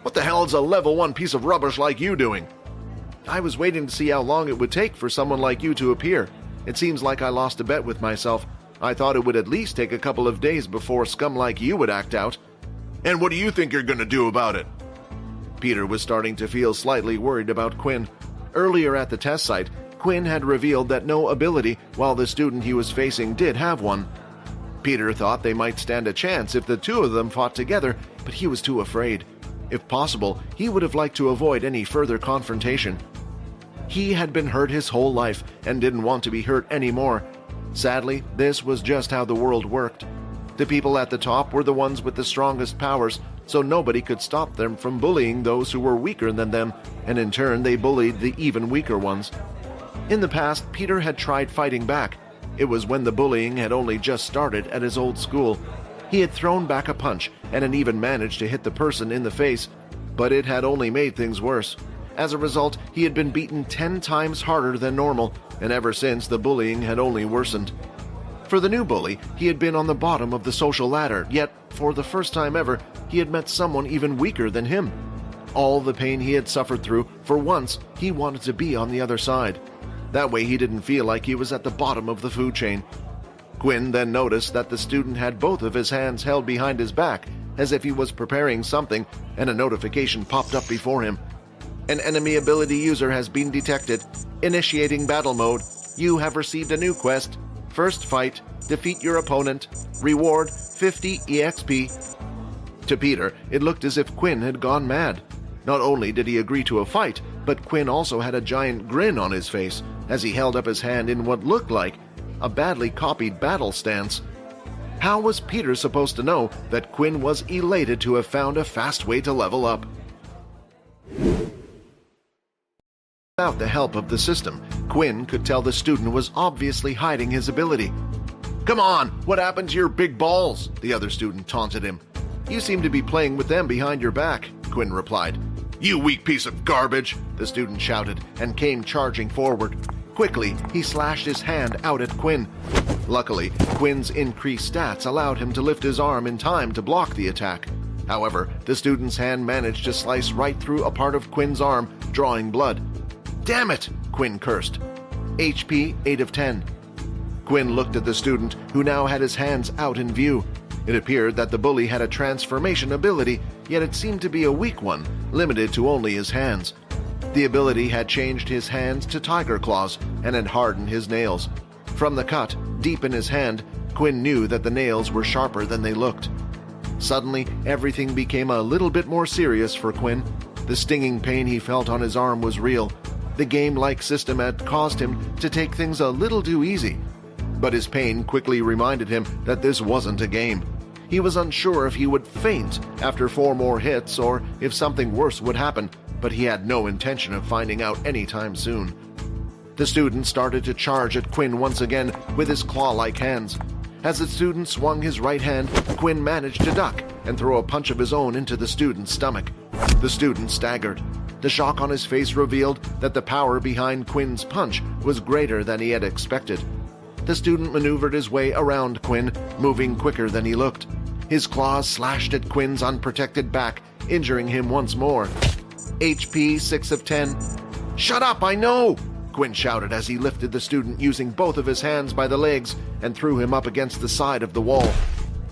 "What the hell is a level 1 piece of rubbish like you doing?" "I was waiting to see how long it would take for someone like you to appear. It seems like I lost a bet with myself. I thought it would at least take a couple of days before scum like you would act out." "And what do you think you're going to do about it?" Peter was starting to feel slightly worried about Quinn. Earlier at the test site, Quinn had revealed that no ability, while the student he was facing did have one. Peter thought they might stand a chance if the two of them fought together, but he was too afraid. If possible, he would have liked to avoid any further confrontation. He had been hurt his whole life and didn't want to be hurt anymore. Sadly, this was just how the world worked. The people at the top were the ones with the strongest powers, so nobody could stop them from bullying those who were weaker than them, and in turn they bullied the even weaker ones. In the past, Peter had tried fighting back. It was when the bullying had only just started at his old school. He had thrown back a punch and had even managed to hit the person in the face, but it had only made things worse. As a result, he had been beaten 10 times harder than normal, and ever since the bullying had only worsened. For the new bully, he had been on the bottom of the social ladder, yet, for the first time ever, he had met someone even weaker than him. All the pain he had suffered through, for once, he wanted to be on the other side. That way he didn't feel like he was at the bottom of the food chain. Quinn then noticed that the student had both of his hands held behind his back, as if he was preparing something, and a notification popped up before him. An enemy ability user has been detected. Initiating battle mode. You have received a new quest. First fight, defeat your opponent. Reward 50 EXP. To Peter, it looked as if Quinn had gone mad. Not only did he agree to a fight, but Quinn also had a giant grin on his face as he held up his hand in what looked like a badly copied battle stance. How was Peter supposed to know that Quinn was elated to have found a fast way to level up? Without the help of the system, Quinn could tell the student was obviously hiding his ability. "Come on, what happened to your big balls?" the other student taunted him. "You seem to be playing with them behind your back," Quinn replied. "You weak piece of garbage!" the student shouted and came charging forward. Quickly, he slashed his hand out at Quinn. Luckily, Quinn's increased stats allowed him to lift his arm in time to block the attack. However, the student's hand managed to slice right through a part of Quinn's arm, drawing blood. "Damn it!" Quinn cursed. HP 8 of 10. Quinn looked at the student, who now had his hands out in view. It appeared that the bully had a transformation ability, yet it seemed to be a weak one, limited to only his hands. The ability had changed his hands to tiger claws and had hardened his nails. From the cut, deep in his hand, Quinn knew that the nails were sharper than they looked. Suddenly, everything became a little bit more serious for Quinn. The stinging pain he felt on his arm was real. The game-like system had caused him to take things a little too easy. But his pain quickly reminded him that this wasn't a game. He was unsure if he would faint after 4 more hits or if something worse would happen, but he had no intention of finding out anytime soon. The student started to charge at Quinn once again with his claw-like hands. As the student swung his right hand, Quinn managed to duck and throw a punch of his own into the student's stomach. The student staggered. The shock on his face revealed that the power behind Quinn's punch was greater than he had expected. The student maneuvered his way around Quinn, moving quicker than he looked. His claws slashed at Quinn's unprotected back, injuring him once more. HP 6 of 10. "Shut up, I know!" Quinn shouted as he lifted the student using both of his hands by the legs and threw him up against the side of the wall.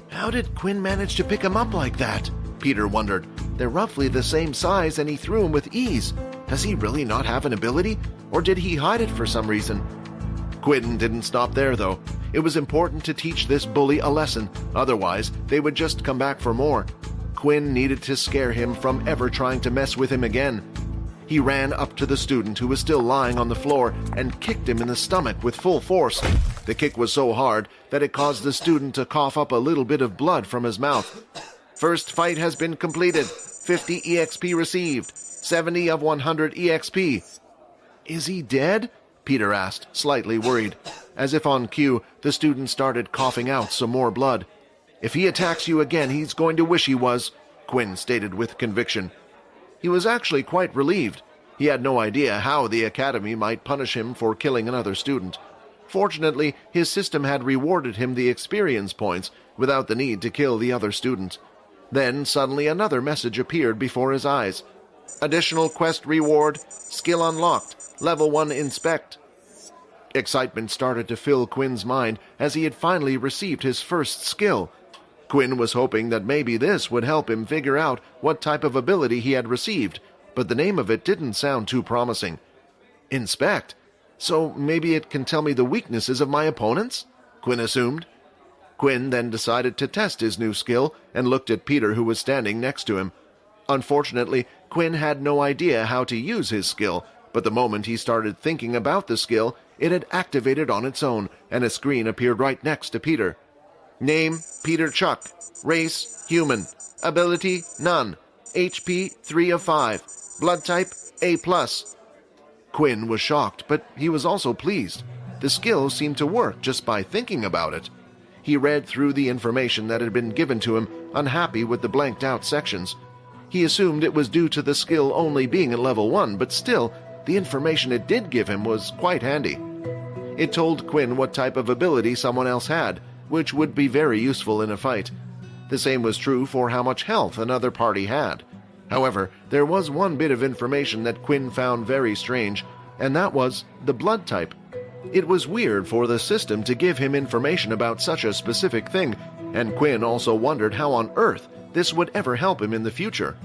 How did Quinn manage to pick him up like that? Peter wondered. They're roughly the same size and he threw him with ease. Does he really not have an ability? Or did he hide it for some reason? Quinn didn't stop there, though. It was important to teach this bully a lesson, otherwise they would just come back for more. Quinn needed to scare him from ever trying to mess with him again. He ran up to the student who was still lying on the floor and kicked him in the stomach with full force. The kick was so hard that it caused the student to cough up a little bit of blood from his mouth. First fight has been completed. 50 EXP received. 70 of 100 EXP. Is he dead? Peter asked, slightly worried. As if on cue, the student started coughing out some more blood. If he attacks you again, he's going to wish he was, Quinn stated with conviction. He was actually quite relieved. He had no idea how the academy might punish him for killing another student. Fortunately, his system had rewarded him the experience points without the need to kill the other student. Then suddenly another message appeared before his eyes. Additional quest reward, skill unlocked, level 1 inspect. Excitement started to fill Quinn's mind as he had finally received his first skill. Quinn was hoping that maybe this would help him figure out what type of ability he had received, but the name of it didn't sound too promising. Inspect? So maybe it can tell me the weaknesses of my opponents? Quinn assumed. Quinn then decided to test his new skill and looked at Peter, who was standing next to him. Unfortunately, Quinn had no idea how to use his skill, but the moment he started thinking about the skill, it had activated on its own, and a screen appeared right next to Peter. Name, Peter Chuck. Race, human. Ability, none. HP, 3 of 5. Blood type, A+. Quinn was shocked, but he was also pleased. The skill seemed to work just by thinking about it. He read through the information that had been given to him, unhappy with the blanked-out sections. He assumed it was due to the skill only being at level 1, but still, the information it did give him was quite handy. It told Quinn what type of ability someone else had, which would be very useful in a fight. The same was true for how much health another party had. However, there was one bit of information that Quinn found very strange, and that was the blood type. It was weird for the system to give him information about such a specific thing, and Quinn also wondered how on earth this would ever help him in the future.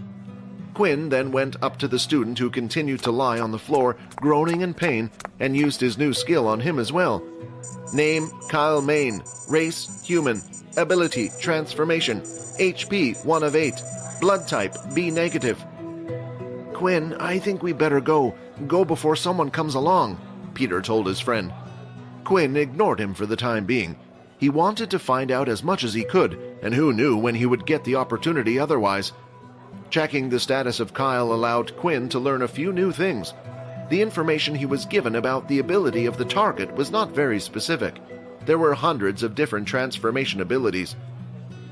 Quinn then went up to the student who continued to lie on the floor, groaning in pain, and used his new skill on him as well. Name, Kyle Main. Race, human. Ability, transformation. HP, 1 of 8. Blood type, B negative. Quinn, I think we better go. Go before someone comes along, Peter told his friend. Quinn ignored him for the time being. He wanted to find out as much as he could, and who knew when he would get the opportunity otherwise. Checking the status of Kyle allowed Quinn to learn a few new things. The information he was given about the ability of the target was not very specific. There were hundreds of different transformation abilities.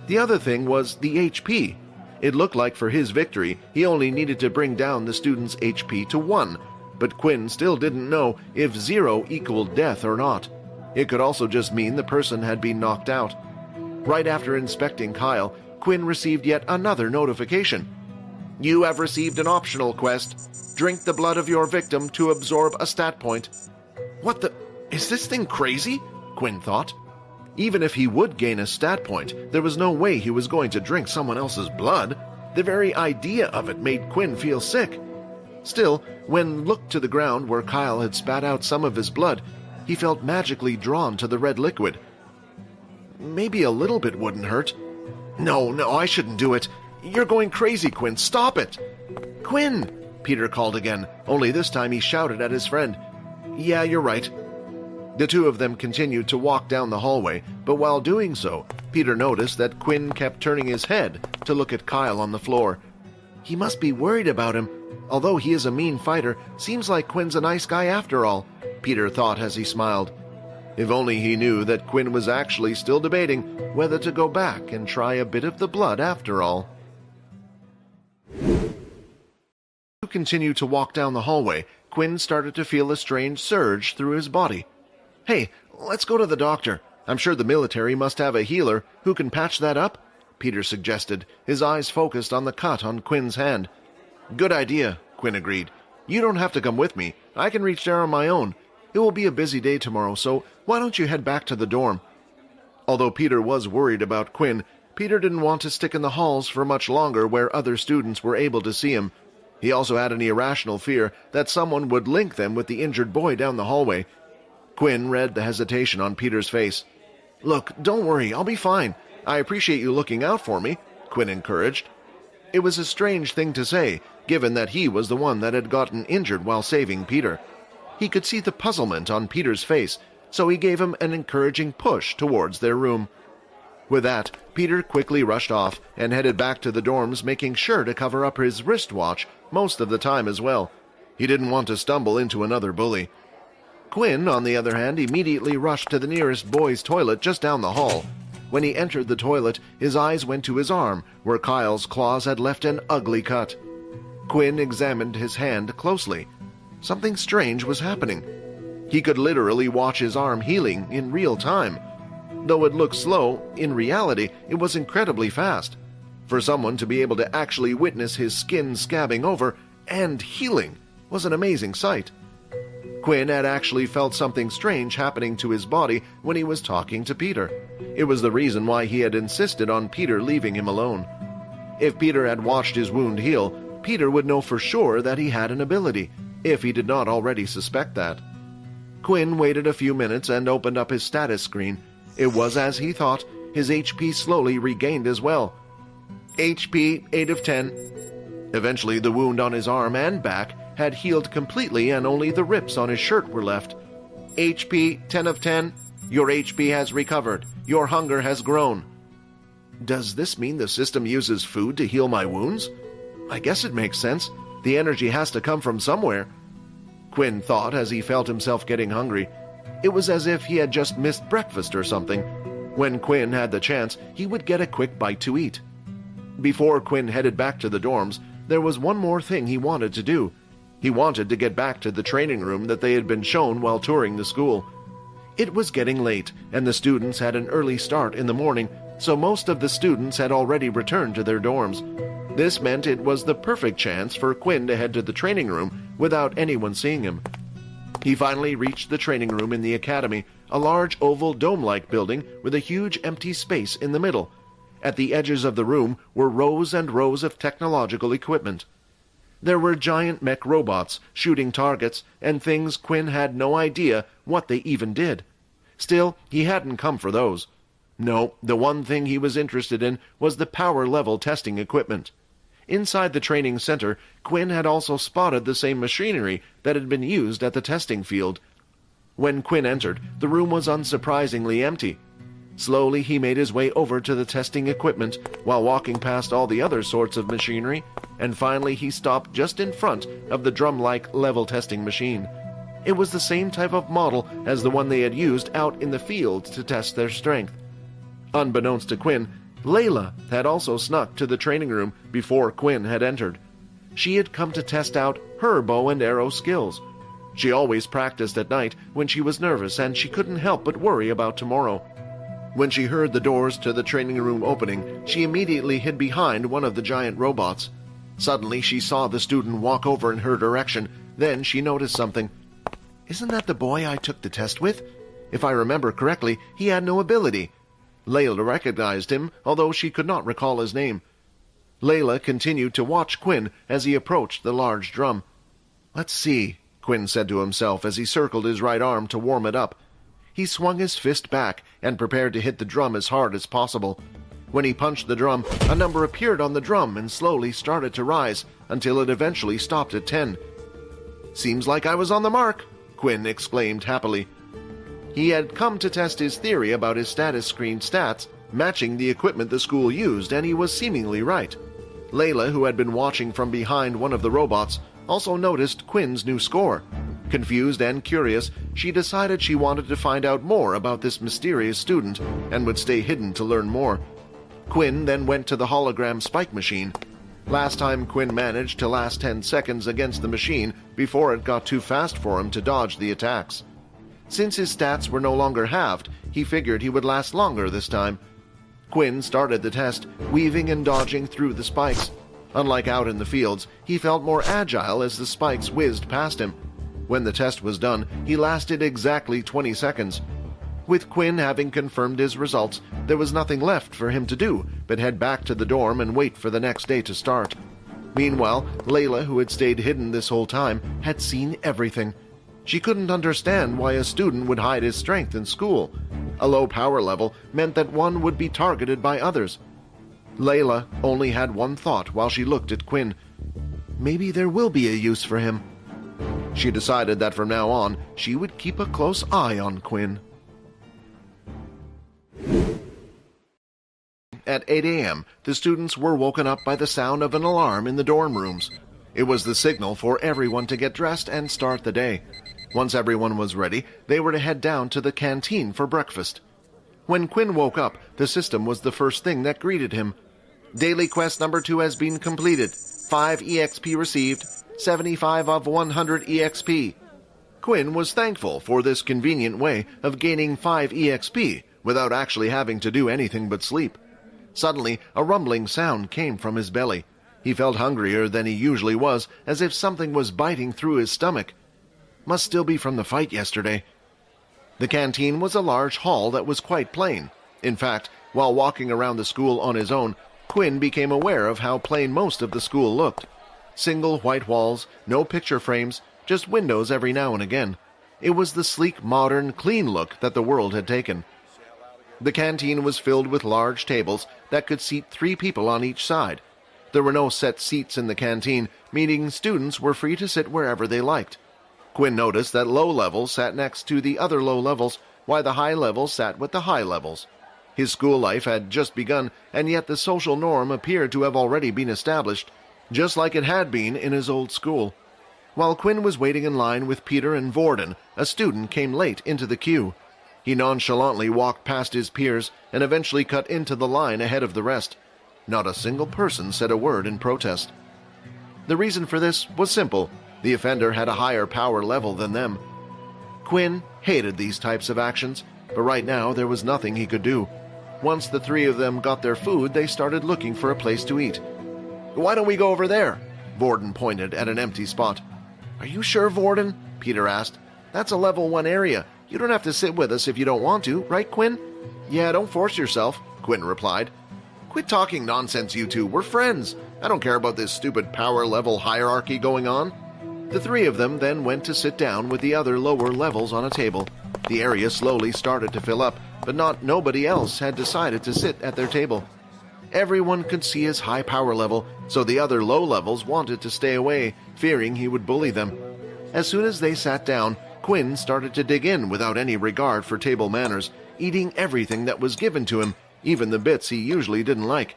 The other thing was the HP. It looked like for his victory, he only needed to bring down the student's HP to 1, but Quinn still didn't know if 0 equaled death or not. It could also just mean the person had been knocked out. Right after inspecting Kyle, Quinn received yet another notification. You have received an optional quest. Drink the blood of your victim to absorb a stat point. What the? Is this thing crazy? Quinn thought. Even if he would gain a stat point, there was no way he was going to drink someone else's blood. The very idea of it made Quinn feel sick. Still, when looked to the ground where Kyle had spat out some of his blood, he felt magically drawn to the red liquid. Maybe a little bit wouldn't hurt. No, I shouldn't do it. You're going crazy, Quinn. Stop it. Quinn, Peter called again, only this time he shouted at his friend. Yeah, you're right. The two of them continued to walk down the hallway, but while doing so, Peter noticed that Quinn kept turning his head to look at Kyle on the floor. He must be worried about him. Although he is a mean fighter, seems like Quinn's a nice guy after all, Peter thought as he smiled. If only he knew that Quinn was actually still debating whether to go back and try a bit of the blood after all. To continue to walk down the hallway, Quinn started to feel a strange surge through his body. Hey, let's go to the doctor. I'm sure the military must have a healer who can patch that up, Peter suggested, his eyes focused on the cut on Quinn's hand. Good idea, Quinn agreed. You don't have to come with me. I can reach there on my own. It will be a busy day tomorrow, so why don't you head back to the dorm? Although Peter was worried about Quinn, Peter didn't want to stick in the halls for much longer where other students were able to see him. He also had an irrational fear that someone would link them with the injured boy down the hallway. Quinn read the hesitation on Peter's face. Look, don't worry, I'll be fine. I appreciate you looking out for me, Quinn encouraged. It was a strange thing to say, given that he was the one that had gotten injured while saving Peter. He could see the puzzlement on Peter's face, so he gave him an encouraging push towards their room. With that, Peter quickly rushed off and headed back to the dorms, making sure to cover up his wristwatch most of the time as well. He didn't want to stumble into another bully. Quinn, on the other hand, immediately rushed to the nearest boys' toilet just down the hall. When he entered the toilet, his eyes went to his arm, where Kyle's claws had left an ugly cut. Quinn examined his hand closely. Something strange was happening. He could literally watch his arm healing in real time. Though it looked slow, in reality, it was incredibly fast. For someone to be able to actually witness his skin scabbing over and healing was an amazing sight. Quinn had actually felt something strange happening to his body when he was talking to Peter. It was the reason why he had insisted on Peter leaving him alone. If Peter had watched his wound heal, Peter would know for sure that he had an ability, if he did not already suspect that. Quinn waited a few minutes and opened up his status screen. It was as he thought. His HP slowly regained as well. HP 8 of 10. Eventually, the wound on his arm and back had healed completely and only the rips on his shirt were left. HP 10 of 10. Your HP has recovered. Your hunger has grown. Does this mean the system uses food to heal my wounds? I guess it makes sense. The energy has to come from somewhere. Quinn thought as he felt himself getting hungry. It was as if he had just missed breakfast or something. When Quinn had the chance, he would get a quick bite to eat. Before Quinn headed back to the dorms, there was one more thing he wanted to do. He wanted to get back to the training room that they had been shown while touring the school. It was getting late, and the students had an early start in the morning, so most of the students had already returned to their dorms. This meant it was the perfect chance for Quinn to head to the training room without anyone seeing him. He finally reached the training room in the academy, a large oval dome-like building with a huge empty space in the middle. At the edges of the room were rows and rows of technological equipment. There were giant mech robots shooting targets and things Quinn had no idea what they even did. Still, he hadn't come for those. No, the one thing he was interested in was the power level testing equipment. Inside the training center, Quinn had also spotted the same machinery that had been used at the testing field. When Quinn entered, the room was unsurprisingly empty. Slowly he made his way over to the testing equipment while walking past all the other sorts of machinery, and finally he stopped just in front of the drum-like level testing machine. It was the same type of model as the one they had used out in the field to test their strength. Unbeknownst to Quinn, Layla had also snuck to the training room before Quinn had entered. She had come to test out her bow and arrow skills. She always practiced at night when she was nervous, and she couldn't help but worry about tomorrow. When she heard the doors to the training room opening, she immediately hid behind one of the giant robots. Suddenly she saw the student walk over in her direction. Then she noticed something. Isn't that the boy I took the test with? If I remember correctly, he had no ability. Layla recognized him, although she could not recall his name. Layla continued to watch Quinn as he approached the large drum. Let's see, Quinn said to himself as he circled his right arm to warm it up. He swung his fist back and prepared to hit the drum as hard as possible. When he punched the drum, a number appeared on the drum and slowly started to rise until it eventually stopped at 10. Seems like I was on the mark, Quinn exclaimed happily. He had come to test his theory about his status screen stats, matching the equipment the school used, and he was seemingly right. Layla, who had been watching from behind one of the robots, also noticed Quinn's new score. Confused and curious, she decided she wanted to find out more about this mysterious student and would stay hidden to learn more. Quinn then went to the hologram spike machine. Last time Quinn managed to last 10 seconds against the machine before it got too fast for him to dodge the attacks. Since his stats were no longer halved, he figured he would last longer this time. Quinn started the test, weaving and dodging through the spikes. Unlike out in the fields, he felt more agile as the spikes whizzed past him. When the test was done, he lasted exactly 20 seconds. With Quinn having confirmed his results, there was nothing left for him to do but head back to the dorm and wait for the next day to start. Meanwhile, Layla, who had stayed hidden this whole time, had seen everything. She couldn't understand why a student would hide his strength in school. A low power level meant that one would be targeted by others. Layla only had one thought while she looked at Quinn. Maybe there will be a use for him. She decided that from now on, she would keep a close eye on Quinn. At 8 a.m., the students were woken up by the sound of an alarm in the dorm rooms. It was the signal for everyone to get dressed and start the day. Once everyone was ready, they were to head down to the canteen for breakfast. When Quinn woke up, the system was the first thing that greeted him. Daily quest number 2 has been completed. 5 EXP received. 75 of 100 EXP. Quinn was thankful for this convenient way of gaining 5 EXP without actually having to do anything but sleep. Suddenly, a rumbling sound came from his belly. He felt hungrier than he usually was, as if something was biting through his stomach. Must still be from the fight yesterday. The canteen was a large hall that was quite plain. In fact, while walking around the school on his own, Quinn became aware of how plain most of the school looked. Single white walls, no picture frames, just windows every now and again. It was the sleek, modern, clean look that the world had taken. The canteen was filled with large tables that could seat 3 people on each side. There were no set seats in the canteen, meaning students were free to sit wherever they liked. Quinn noticed that low levels sat next to the other low levels, while the high levels sat with the high levels. His school life had just begun, and yet the social norm appeared to have already been established, just like it had been in his old school. While Quinn was waiting in line with Peter and Vorden, a student came late into the queue. He nonchalantly walked past his peers and eventually cut into the line ahead of the rest. Not a single person said a word in protest. The reason for this was simple. The offender had a higher power level than them. Quinn hated these types of actions, but right now there was nothing he could do. Once the three of them got their food, they started looking for a place to eat. "Why don't we go over there?" Vorden pointed at an empty spot. "Are you sure, Vorden?" Peter asked. "That's a level 1 area. You don't have to sit with us if you don't want to, right, Quinn?" "Yeah, don't force yourself," Quinn replied. "Quit talking nonsense, you two. We're friends. I don't care about this stupid power level hierarchy going on." The three of them then went to sit down with the other lower levels on a table. The area slowly started to fill up, but nobody else had decided to sit at their table. Everyone could see his high power level, so the other low levels wanted to stay away, fearing he would bully them. As soon as they sat down, Quinn started to dig in without any regard for table manners, eating everything that was given to him, even the bits he usually didn't like.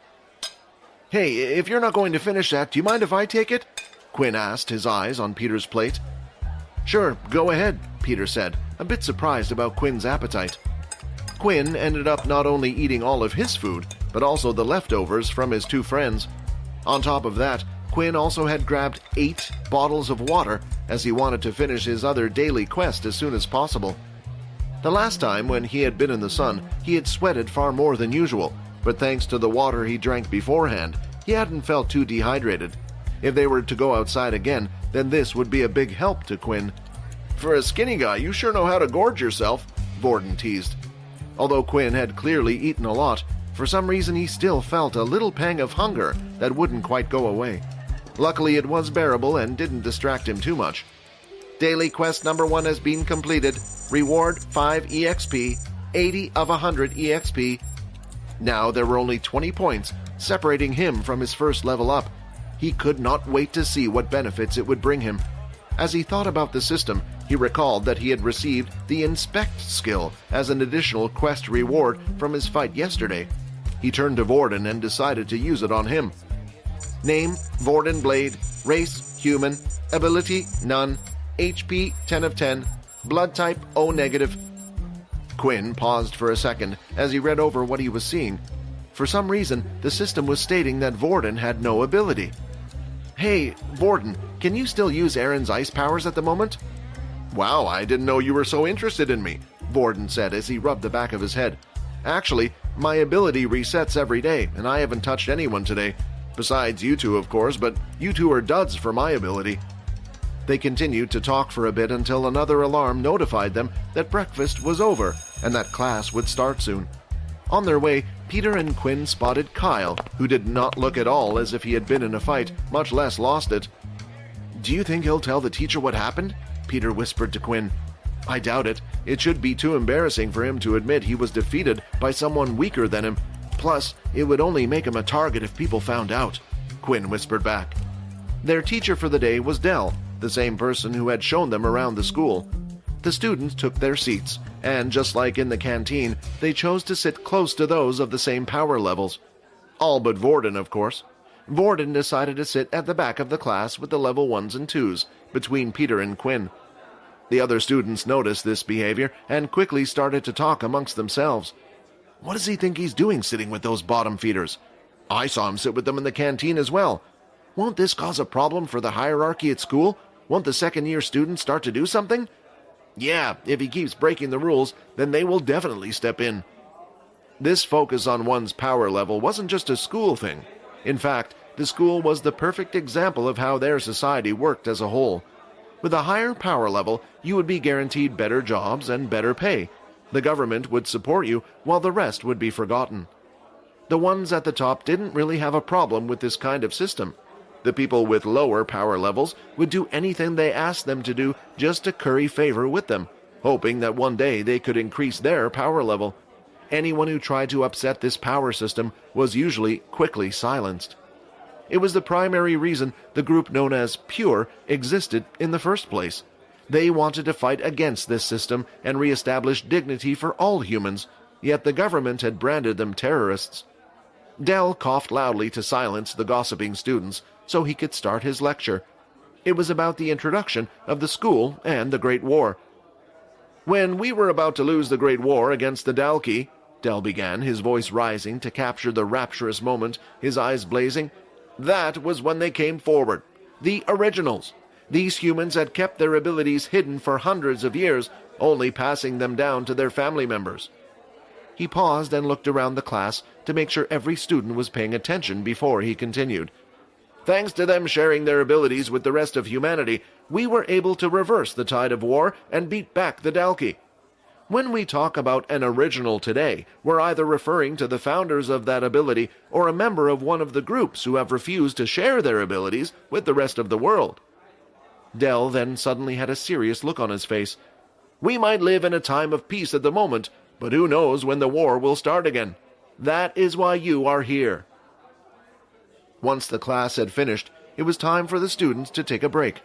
"Hey, if you're not going to finish that, do you mind if I take it?" Quinn asked, his eyes on Peter's plate. "Sure, go ahead," Peter said, a bit surprised about Quinn's appetite. Quinn ended up not only eating all of his food, but also the leftovers from his two friends. On top of that, Quinn also had grabbed 8 bottles of water, as he wanted to finish his other daily quest as soon as possible. The last time when he had been in the sun, he had sweated far more than usual, but thanks to the water he drank beforehand, he hadn't felt too dehydrated. If they were to go outside again, then this would be a big help to Quinn. "For a skinny guy, you sure know how to gorge yourself," Vorden teased. Although Quinn had clearly eaten a lot, for some reason he still felt a little pang of hunger that wouldn't quite go away. Luckily it was bearable and didn't distract him too much. "Daily quest number 1 has been completed. Reward 5 EXP, 80 of 100 EXP. Now there were only 20 points separating him from his first level up. He could not wait to see what benefits it would bring him. As he thought about the system, he recalled that he had received the Inspect skill as an additional quest reward from his fight yesterday. He turned to Vorden and decided to use it on him. Name, Vorden Blade. Race, human. Ability, none. HP, 10 of 10. Blood type, O negative. Quinn paused for a second as he read over what he was seeing. For some reason, the system was stating that Vorden had no ability. "Hey, Vorden, can you still use Aaron's ice powers at the moment?" "Wow, I didn't know you were so interested in me," Vorden said as he rubbed the back of his head. "Actually, my ability resets every day, and I haven't touched anyone today. Besides you two, of course, but you two are duds for my ability." They continued to talk for a bit until another alarm notified them that breakfast was over and that class would start soon. On their way, Peter and Quinn spotted Kyle, who did not look at all as if he had been in a fight, much less lost it. "Do you think he'll tell the teacher what happened?" Peter whispered to Quinn. "I doubt it. It should be too embarrassing for him to admit he was defeated by someone weaker than him. Plus, it would only make him a target if people found out," Quinn whispered back. Their teacher for the day was Dell, the same person who had shown them around the school. The students took their seats, and just like in the canteen, they chose to sit close to those of the same power levels. All but Vorden, of course. Vorden decided to sit at the back of the class with the level 1s and 2s, between Peter and Quinn. The other students noticed this behavior and quickly started to talk amongst themselves. "What does he think he's doing sitting with those bottom feeders? I saw him sit with them in the canteen as well. Won't this cause a problem for the hierarchy at school? Won't the second-year students start to do something? Yeah, if he keeps breaking the rules, then they will definitely step in." This focus on one's power level wasn't just a school thing. In fact, the school was the perfect example of how their society worked as a whole. With a higher power level, you would be guaranteed better jobs and better pay. The government would support you, while the rest would be forgotten. The ones at the top didn't really have a problem with this kind of system. The people with lower power levels would do anything they asked them to do just to curry favor with them, hoping that one day they could increase their power level. Anyone who tried to upset this power system was usually quickly silenced. It was the primary reason the group known as Pure existed in the first place. They wanted to fight against this system and reestablish dignity for all humans, yet the government had branded them terrorists. Dell coughed loudly to silence the gossiping students so he could start his lecture. It was about the introduction of the school and the Great War. When we were about to lose the Great War against the Dalki, Dell began, his voice rising to capture the rapturous moment, his eyes blazing, that was when they came forward. The originals. These humans had kept their abilities hidden for hundreds of years, only passing them down to their family members. He paused and looked around the class to make sure every student was paying attention before he continued. Thanks to them sharing their abilities with the rest of humanity, we were able to reverse the tide of war and beat back the Dalki. When we talk about an original today, we're either referring to the founders of that ability or a member of one of the groups who have refused to share their abilities with the rest of the world. Dell then suddenly had a serious look on his face. We might live in a time of peace at the moment, but who knows when the war will start again. That is why you are here. Once the class had finished, it was time for the students to take a break.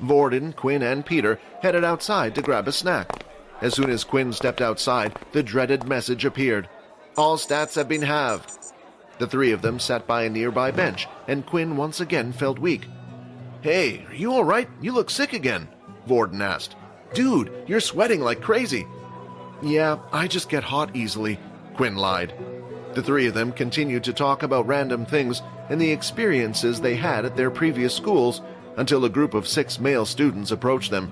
Vorden, Quinn, and Peter headed outside to grab a snack. As soon as Quinn stepped outside, the dreaded message appeared. All stats have been halved. The three of them sat by a nearby bench, and Quinn once again felt weak. Hey, are you all right? You look sick again, Vorden asked. Dude, you're sweating like crazy. Yeah, I just get hot easily, Quinn lied. The three of them continued to talk about random things and the experiences they had at their previous schools until a group of 6 male students approached them.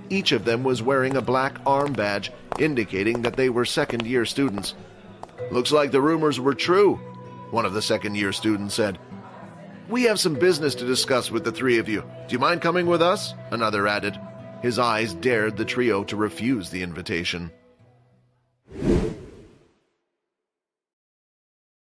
Each of them was wearing a black arm badge, indicating that they were second-year students. Looks like the rumors were true, one of the second-year students said. We have some business to discuss with the three of you. Do you mind coming with us? Another added. His eyes dared the trio to refuse the invitation.